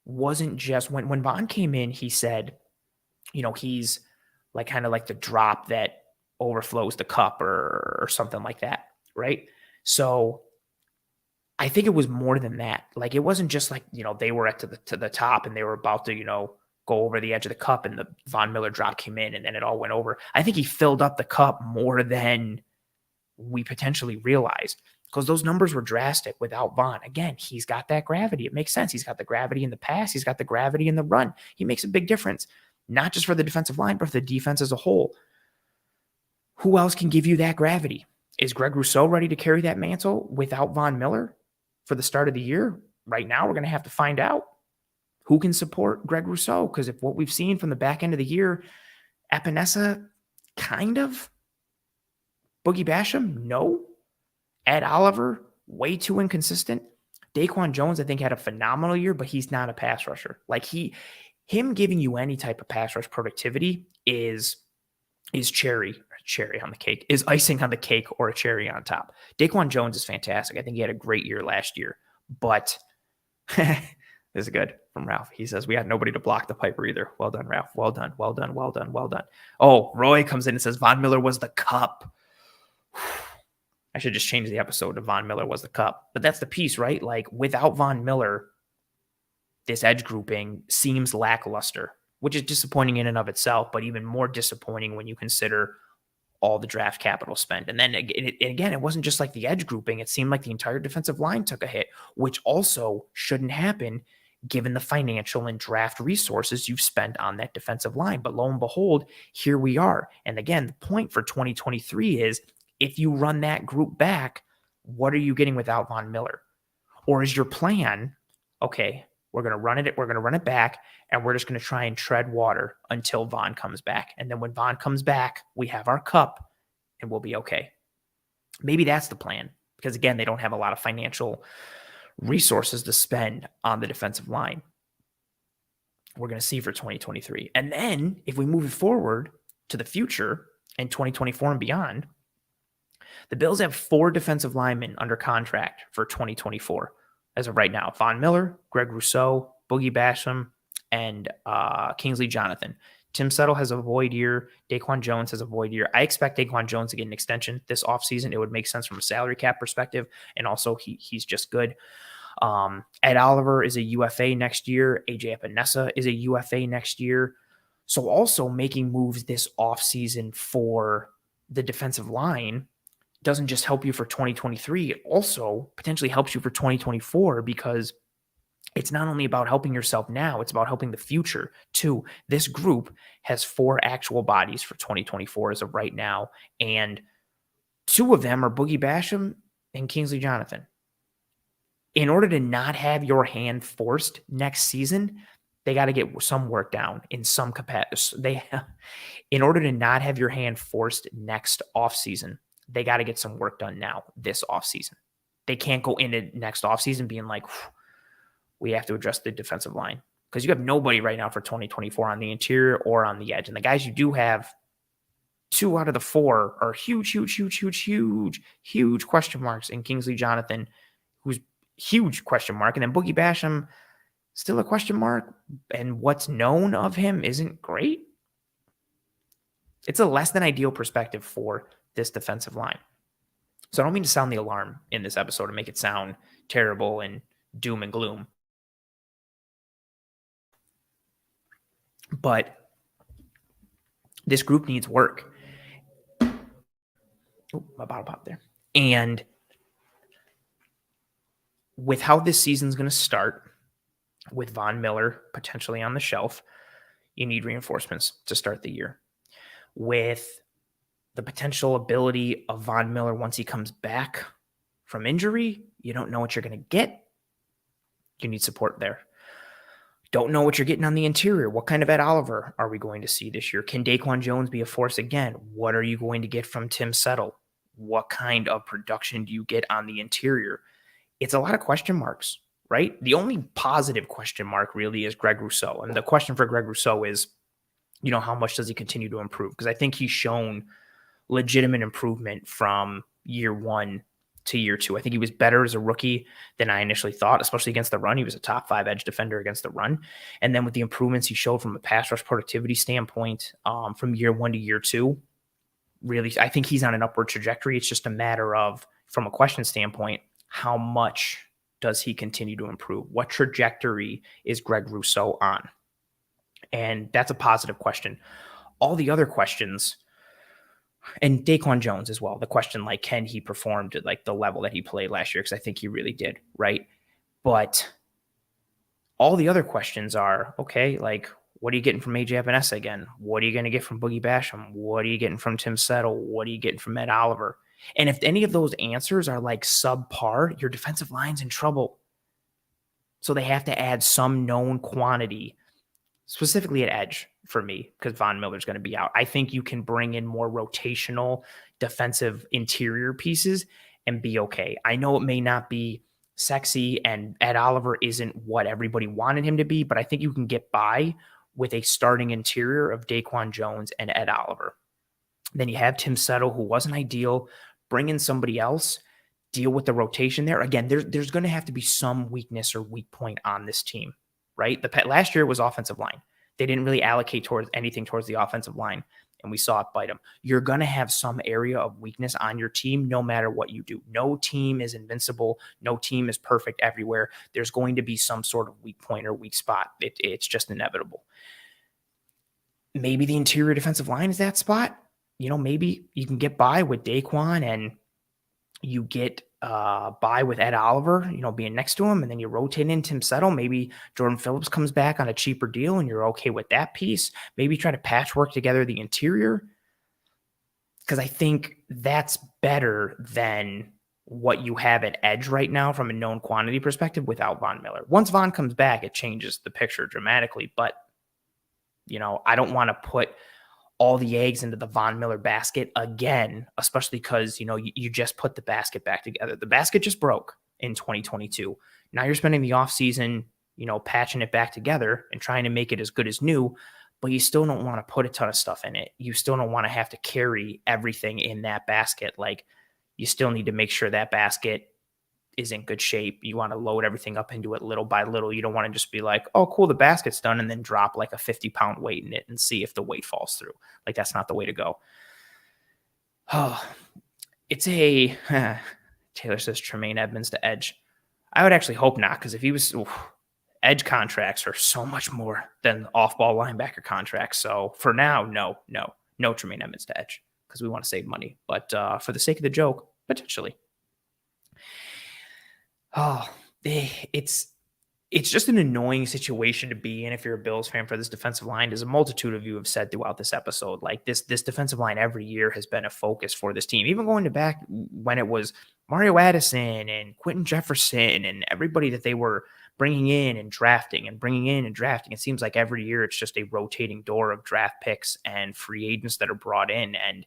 wasn't just when Von came in, he said, he's like kind of like the drop that overflows the cup or something like that, right? So I think it was more than that. Like it wasn't just like, they were to the top and they were about to, go over the edge of the cup and the Von Miller drop came in and then it all went over. I think he filled up the cup more than we potentially realized because those numbers were drastic without Von. Again, he's got that gravity. It makes sense. He's got the gravity in the pass. He's got the gravity in the run. He makes a big difference, not just for the defensive line, but for the defense as a whole. Who else can give you that gravity? Is Greg Rousseau ready to carry that mantle without Von Miller for the start of the year? Right now, we're going to have to find out who can support Greg Rousseau. Because if what we've seen from the back end of the year, Epinesa, kind of. Boogie Basham, no. Ed Oliver, way too inconsistent. Daquan Jones, I think, had a phenomenal year, but he's not a pass rusher. Like him giving you any type of pass rush productivity is cherry on the cake, is icing on the cake or a cherry on top. Daquan Jones is fantastic. I think he had a great year last year, but this is good from Ralph. He says, we had nobody to block the Piper either. Well done, Ralph. Well done. Oh, Roy comes in and says, Von Miller was the cup. I should just change the episode to Von Miller was the cup. But that's the piece, right? Like without Von Miller, this edge grouping seems lackluster, which is disappointing in and of itself, but even more disappointing when you consider all the draft capital spent. And then again, it wasn't just like the edge grouping. It seemed like the entire defensive line took a hit, which also shouldn't happen given the financial and draft resources you've spent on that defensive line. But lo and behold, here we are. And again, the point for 2023 is if you run that group back, what are you getting without Von Miller? Or is your plan, okay, we're going to run it back, and we're just going to try and tread water until Von comes back. And then when Von comes back, we have our cup and we'll be okay. Maybe that's the plan because, again, they don't have a lot of financial resources to spend on the defensive line. We're going to see for 2023. And then if we move it forward to the future in 2024 and beyond, the Bills have 4 defensive linemen under contract for 2024 as of right now. Von Miller, Greg Rousseau, Boogie Basham, and Kingsley Jonathan. Tim Settle has a void year. Daquan Jones has a void year. I expect Daquan Jones to get an extension this offseason. It would make sense from a salary cap perspective, and also he's just good. Ed Oliver is a UFA next year. AJ Epinesa is a UFA next year. So also making moves this offseason for the defensive line doesn't just help you for 2023. It also potentially helps you for 2024 because it's not only about helping yourself now, it's about helping the future too. This group has 4 actual bodies for 2024 as of right now, and 2 of them are Boogie Basham and Kingsley Jonathan. In order to not have your hand forced next season, they got to get some work down in some capacity. In order to not have your hand forced next offseason, they got to get some work done now this offseason. They can't go into next offseason being like, we have to address the defensive line because you have nobody right now for 2024 on the interior or on the edge. And the guys you do have, 2 out of the 4 are huge question marks in Kingsley Jonathan, who's huge question mark. And then Boogie Basham, still a question mark. And what's known of him isn't great. It's a less than ideal perspective for this defensive line. So I don't mean to sound the alarm in this episode and make it sound terrible and doom and gloom. But this group needs work. Oh, my bottle popped there. And with how this season's going to start, with Von Miller potentially on the shelf, you need reinforcements to start the year. With the potential ability of Von Miller once he comes back from injury, you don't know what you're going to get. You need support there. Don't know what you're getting on the interior. What kind of Ed Oliver are we going to see this year? Can Daquan Jones be a force again? What are you going to get from Tim Settle? What kind of production do you get on the interior? It's a lot of question marks, right? The only positive question mark really is Greg Rousseau. And the question for Greg Rousseau is, how much does he continue to improve? Because I think he's shown legitimate improvement from year 1 to year 2. I think he was better as a rookie than I initially thought, especially against the run. He was a top 5 edge defender against the run. And then with the improvements he showed from a pass rush productivity standpoint from year 1 to year 2, really, I think he's on an upward trajectory. It's just a matter of, from a question standpoint, how much does he continue to improve? What trajectory is Greg Rousseau on? And that's a positive question. All the other questions, and Daquan Jones as well, the question, like, can he perform to like the level that he played last year? Because I think he really did, right? But all the other questions are, okay, like, what are you getting from AJ Epinesa again? What are you going to get from Boogie Basham? What are you getting from Tim Settle? What are you getting from Ed Oliver? And if any of those answers are like subpar, your defensive line's in trouble. So they have to add some known quantity, specifically at edge for me, because Von Miller's going to be out. I think you can bring in more rotational defensive interior pieces and be okay. I know it may not be sexy and Ed Oliver isn't what everybody wanted him to be, but I think you can get by with a starting interior of Daquan Jones and Ed Oliver. Then you have Tim Settle, who wasn't ideal. Bring in somebody else, deal with the rotation there. Again, there's going to have to be some weakness or weak point on this team, right? Last year was offensive line. They didn't really allocate towards anything towards the offensive line, and we saw it bite them. You're going to have some area of weakness on your team no matter what you do. No team is invincible. No team is perfect everywhere. There's going to be some sort of weak point or weak spot. It's just inevitable. Maybe the interior defensive line is that spot. Maybe you can get by with Daquan and you get by with Ed Oliver, being next to him, and then you rotate in Tim Settle. Maybe Jordan Phillips comes back on a cheaper deal and you're okay with that piece. Maybe try to patchwork together the interior, because I think that's better than what you have at edge right now from a known quantity perspective without Von Miller. Once Von comes back, it changes the picture dramatically, but I don't want to put all the eggs into the Von Miller basket again, especially because, you just put the basket back together. The basket just broke in 2022. Now you're spending the offseason, patching it back together and trying to make it as good as new, but you still don't want to put a ton of stuff in it. You still don't want to have to carry everything in that basket. Like, you still need to make sure that basket is in good shape. You want to load everything up into it little by little. You don't want to just be like, oh, cool, the basket's done, and then drop like a 50-pound weight in it and see if the weight falls through. Like, that's not the way to go. Oh, it's Taylor says Tremaine Edmonds to edge. I would actually hope not, because if he was, edge contracts are so much more than off-ball linebacker contracts. So for now, no Tremaine Edmonds to edge, because we want to save money. But for the sake of the joke, potentially. Oh, it's just an annoying situation to be in if you're a Bills fan for this defensive line. As a multitude of you have said throughout this episode, like this defensive line every year has been a focus for this team. Even going to back when it was Mario Addison and Quentin Jefferson and everybody that they were bringing in and drafting and bringing in and drafting. It seems like every year it's just a rotating door of draft picks and free agents that are brought in. And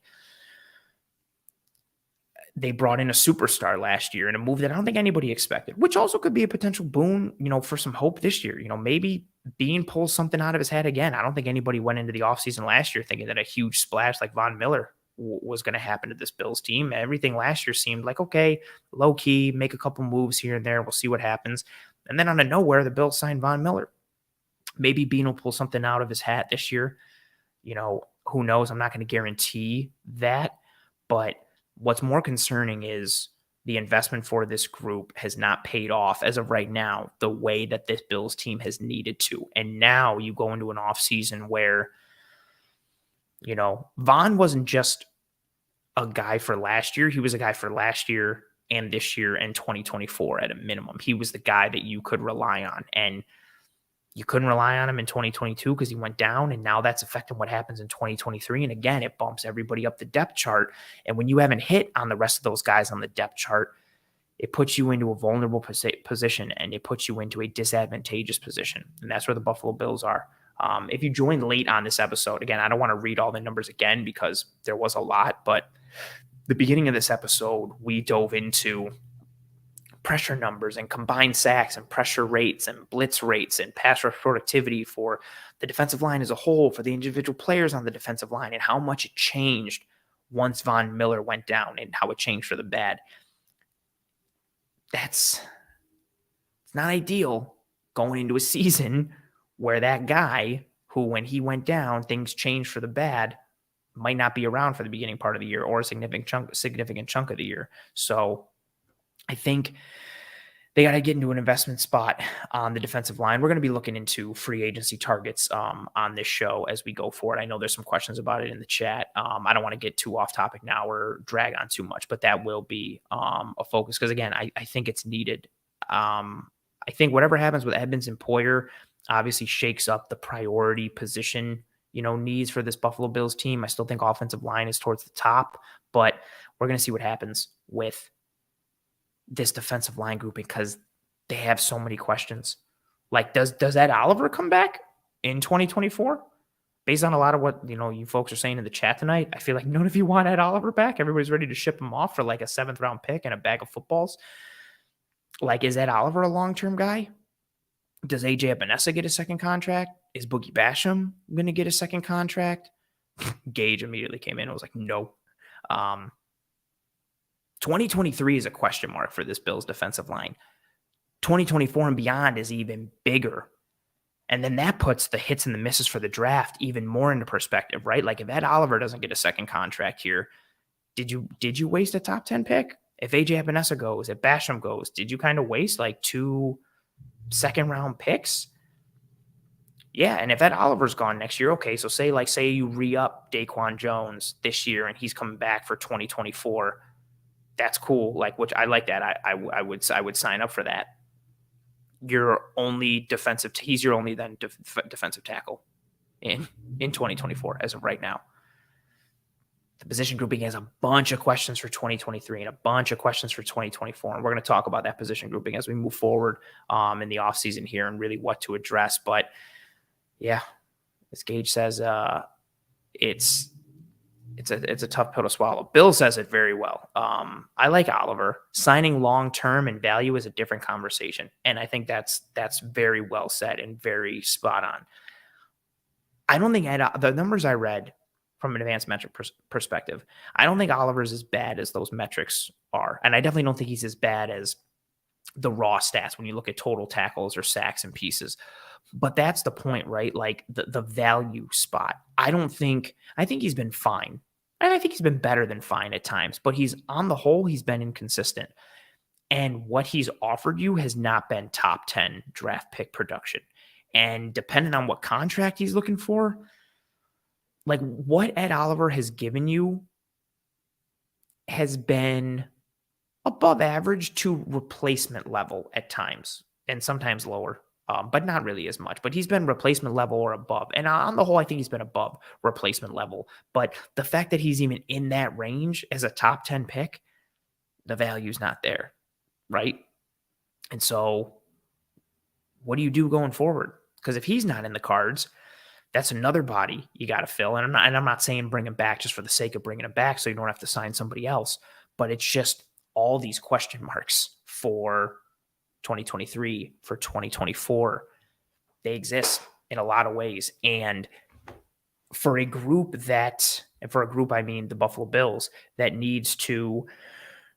they brought in a superstar last year in a move that I don't think anybody expected, which also could be a potential boon, for some hope this year. Maybe Bean pulls something out of his head again. I don't think anybody went into the offseason last year thinking that a huge splash like Von Miller was going to happen to this Bills team. Everything last year seemed like, okay, low key, make a couple moves here and there. We'll see what happens. And then out of nowhere, the Bills signed Von Miller. Maybe Bean will pull something out of his hat this year. Who knows? I'm not going to guarantee that. But what's more concerning is the investment for this group has not paid off as of right now the way that this Bills team has needed to. And now you go into an offseason where, Von wasn't just a guy for last year. He was a guy for last year and this year and 2024 at a minimum. He was the guy that you could rely on. And you couldn't rely on him in 2022 because he went down, and now that's affecting what happens in 2023. And again, it bumps everybody up the depth chart. And when you haven't hit on the rest of those guys on the depth chart, it puts you into a vulnerable position, and it puts you into a disadvantageous position. And that's where the Buffalo Bills are. If you joined late on this episode, again, I don't want to read all the numbers again because there was a lot, but the beginning of this episode, we dove into pressure numbers and combined sacks and pressure rates and blitz rates and pass rush productivity for the defensive line as a whole, for the individual players on the defensive line, and how much it changed once Von Miller went down and how it changed for the bad. It's not ideal going into a season where that guy who, when he went down, things changed for the bad, might not be around for the beginning part of the year or a significant chunk of the year. So I think they got to get into an investment spot on the defensive line. We're going to be looking into free agency targets on this show as we go forward. I know there's some questions about it in the chat. I don't want to get too off topic now or drag on too much, but that will be a focus because, again, I think it's needed. I think whatever happens with Edmonds and Poyer obviously shakes up the priority position, needs for this Buffalo Bills team. I still think offensive line is towards the top, but we're going to see what happens with this defensive line group because they have so many questions. Like, does Ed Oliver come back in 2024? Based on a lot of what, you folks are saying in the chat tonight, I feel like none of you want Ed Oliver back. Everybody's ready to ship him off for like a 7th round pick and a bag of footballs. Like, is Ed Oliver a long-term guy? Does AJ Epinesa get a second contract? Is Boogie Basham going to get a second contract? Gage immediately came in and was like, no. 2023 is a question mark for this Bills defensive line. 2024 and beyond is even bigger. And then that puts the hits and the misses for the draft even more into perspective, right? Like, if Ed Oliver doesn't get a second contract here, did you waste a top 10 pick? If AJ Epinesa goes, if Basham goes, did you kind of waste like 2 second round picks? Yeah, and if Ed Oliver's gone next year, okay, so say you re-up Daquan Jones this year and he's coming back for 2024. That's cool. Like, which I like that. I would sign up for that. He's your only defensive tackle in 2024 as of right now. The position grouping has a bunch of questions for 2023 and a bunch of questions for 2024. And we're going to talk about that position grouping as we move forward in the offseason here and really what to address. But yeah, as Gage says, it's a tough pill to swallow. Bill says it very well. I like Oliver. Signing long-term and value is a different conversation. And I think that's very well said and very spot on. I don't think the numbers I read from an advanced metric perspective, I don't think Oliver's as bad as those metrics are. And I definitely don't think he's as bad as the raw stats when you look at total tackles or sacks and pieces. But that's the point, right? Like the value spot. I think he's been fine. And I think he's been better than fine at times, but on the whole, he's been inconsistent. And what he's offered you has not been top 10 draft pick production. And depending on what contract he's looking for, like what Ed Oliver has given you has been above average to replacement level at times, and sometimes lower. But not really as much. But he's been replacement level or above. And on the whole, I think he's been above replacement level. But the fact that he's even in that range as a top 10 pick, the value's not there, right? And so what do you do going forward? Because if he's not in the cards, that's another body you got to fill. And I'm not saying bring him back just for the sake of bringing him back so you don't have to sign somebody else. but it's just all these question marks for 2023, for 2024. They exist in a lot of ways. And for a group I mean the Buffalo Bills, that needs to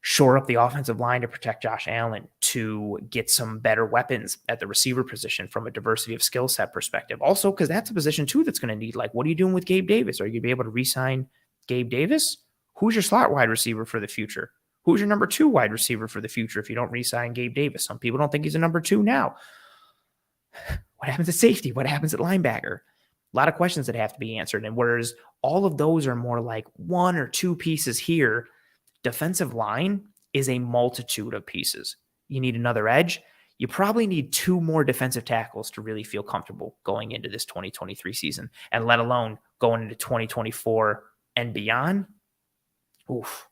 shore up the offensive line to protect Josh Allen, to get some better weapons at the receiver position from a diversity of skill set perspective. Also, because that's a position too that's going to need, like, what are you doing with Gabe Davis? Are you going to be able to re-sign Gabe Davis? Who's your slot wide receiver for the future? Who's your number 2 wide receiver for the future if you don't re-sign Gabe Davis? Some people don't think he's a number 2 now. What happens at safety? What happens at linebacker? A lot of questions that have to be answered. And whereas all of those are more like 1 or 2 pieces here, defensive line is a multitude of pieces. You need another edge. You probably need 2 more defensive tackles to really feel comfortable going into this 2023 season, and let alone going into 2024 and beyond. Oof,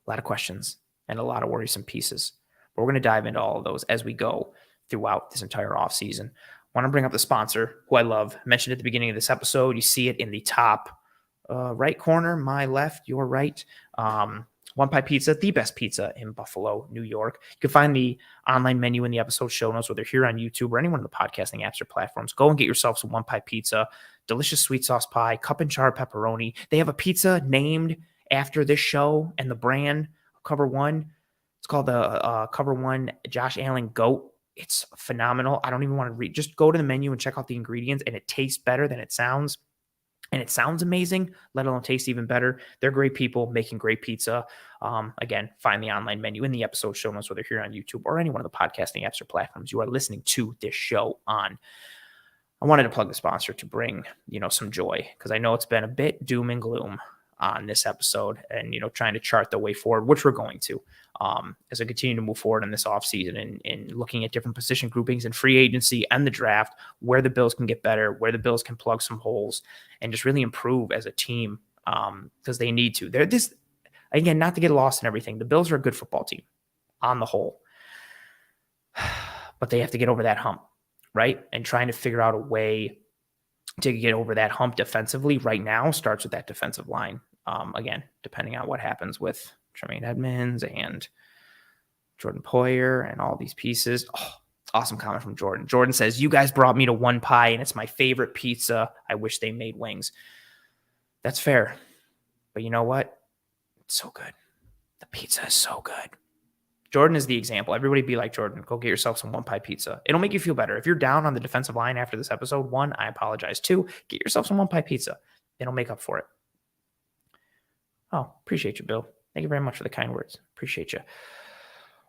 a lot of questions and a lot of worrisome pieces. But we're going to dive into all of those as we go throughout this entire offseason. I want to bring up the sponsor, who I love. I mentioned at the beginning of this episode. You see it in the top right corner, my left, your right. One Pie Pizza, the best pizza in Buffalo, New York. You can find the online menu in the episode show notes, whether here on YouTube or any one of the podcasting apps or platforms. Go and get yourself some One Pie Pizza, delicious sweet sauce pie, cup and char pepperoni. They have a pizza named after this show and the brand, Cover One. It's called the Cover One Josh Allen Goat. It's phenomenal. I don't even want to read. Just go to the menu and check out the ingredients, and it tastes better than it sounds. And it sounds amazing, let alone taste even better. They're great people making great pizza. Again, find the online menu in the episode show notes, whether here on YouTube or any one of the podcasting apps or platforms you are listening to this show on. I wanted to plug the sponsor to bring, some joy, because I know it's been a bit doom and gloom on this episode, and, trying to chart the way forward, which we're going to, as I continue to move forward in this offseason and looking at different position groupings and free agency and the draft, where the Bills can get better, where the Bills can plug some holes and just really improve as a team, because they need to. They're this, again, not to get lost in everything. The Bills are a good football team on the whole, but they have to get over that hump, right? And trying to figure out a way to get over that hump defensively right now starts with that defensive line. Again, depending on what happens with Tremaine Edmonds and Jordan Poyer and all these pieces. Oh, awesome comment from Jordan. Jordan says, "You guys brought me to One Pie, and it's my favorite pizza. I wish they made wings." That's fair. But you know what? It's so good. The pizza is so good. Jordan is the example. Everybody be like Jordan. Go get yourself some One Pie Pizza. It'll make you feel better. If you're down on the defensive line after this episode, 1, I apologize. 2, get yourself some One Pie Pizza. It'll make up for it. Oh, appreciate you, Bill. Thank you very much for the kind words. Appreciate you.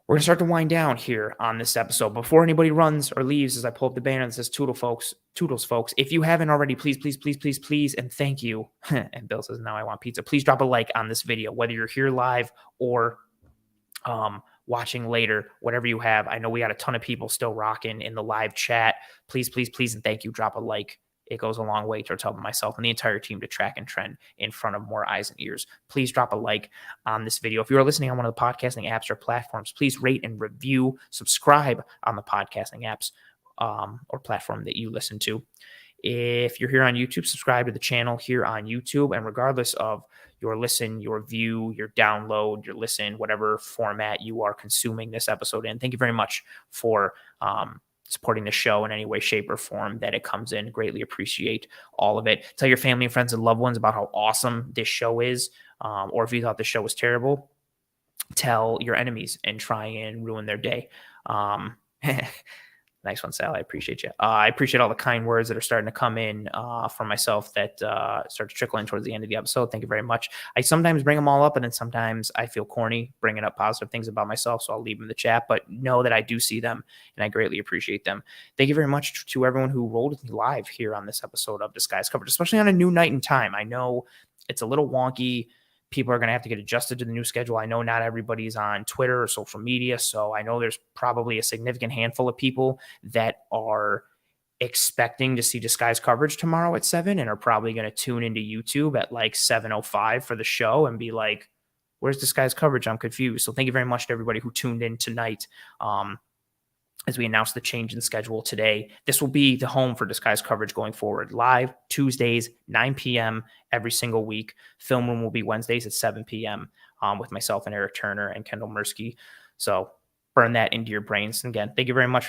We're going to start to wind down here on this episode. Before anybody runs or leaves, as I pull up the banner that says Toodles, folks. If you haven't already, please, and thank you. And Bill says, now I want pizza. Please drop a like on this video, whether you're here live or watching later, whatever you have. I know we got a ton of people still rocking in the live chat. Please, and thank you. Drop a like. It goes a long way towards helping myself and the entire team to track and trend in front of more eyes and ears. Please drop a like on this video. If you are listening on one of the podcasting apps or platforms, please rate and review, subscribe on the podcasting apps or platform that you listen to. If you're here on YouTube, subscribe to the channel here on YouTube. And regardless of your listen, your view, your download, your listen, whatever format you are consuming this episode in, thank you very much for supporting the show in any way, shape, or form that it comes in. Greatly appreciate all of it. Tell your family and friends and loved ones about how awesome this show is. Or if you thought the show was terrible, tell your enemies and try and ruin their day. Nice one, Sal. I appreciate you. I appreciate all the kind words that are starting to come in from myself that start to trickle in towards the end of the episode. Thank you very much. I sometimes bring them all up, and then sometimes I feel corny bringing up positive things about myself, so I'll leave them in the chat. But know that I do see them, and I greatly appreciate them. Thank you very much to everyone who rolled with me live here on this episode of Disguise Coverage, especially on a new night and time. I know it's a little wonky. People are going to have to get adjusted to the new schedule. I know not everybody's on Twitter or social media, so I know there's probably a significant handful of people that are expecting to see Disguise Coverage tomorrow at 7 and are probably going to tune into YouTube at like 7:05 for the show and be like, where's Disguise Coverage? I'm confused. So thank you very much to everybody who tuned in tonight. As we announced the change in schedule today, this will be the home for Disguise Coverage going forward. Live Tuesdays, 9 p.m. every single week. Film room will be Wednesdays at 7 p.m. with myself and Eric Turner and Kendall Mursky. So burn that into your brains. And again, thank you very much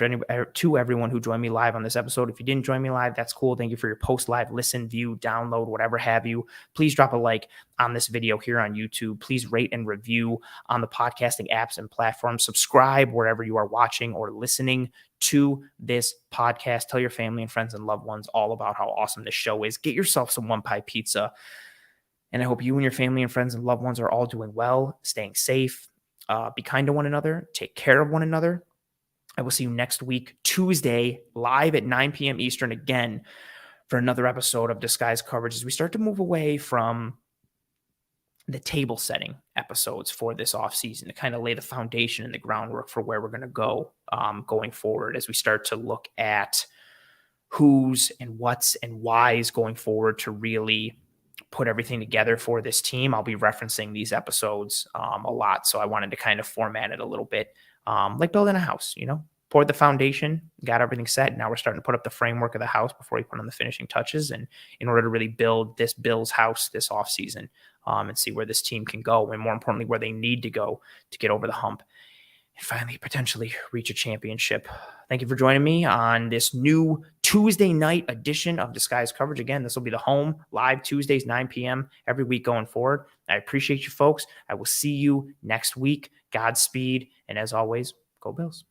to everyone who joined me live on this episode. If you didn't join me live, that's cool. Thank you for your post live listen, view, download, whatever have you. Please drop a like on this video here on YouTube. Please rate and review on the podcasting apps and platforms. Subscribe wherever you are watching or listening to this podcast. Tell your family and friends and loved ones all about how awesome this show is. Get yourself some One Pie Pizza. And I hope you and your family and friends and loved ones are all doing well, staying safe. Be kind to one another. Take care of one another. I will see you next week, Tuesday, live at 9 p.m. Eastern again for another episode of Disguise Coverage as we start to move away from the table setting episodes for this offseason to kind of lay the foundation and the groundwork for where we're going to go going forward as we start to look at who's and what's and why's going forward to really put everything together for this team. I'll be referencing these episodes a lot. So I wanted to kind of format it a little bit like building a house, poured the foundation, got everything set. Now we're starting to put up the framework of the house before we put on the finishing touches. And in order to really build this Bills house this offseason and see where this team can go, and more importantly, where they need to go to get over the hump and finally potentially reach a championship. Thank you for joining me on this new Tuesday night edition of Disguise Coverage. Again, this will be the home live Tuesdays, 9 p.m. every week going forward. I appreciate you folks. I will see you next week. Godspeed. And as always, go Bills.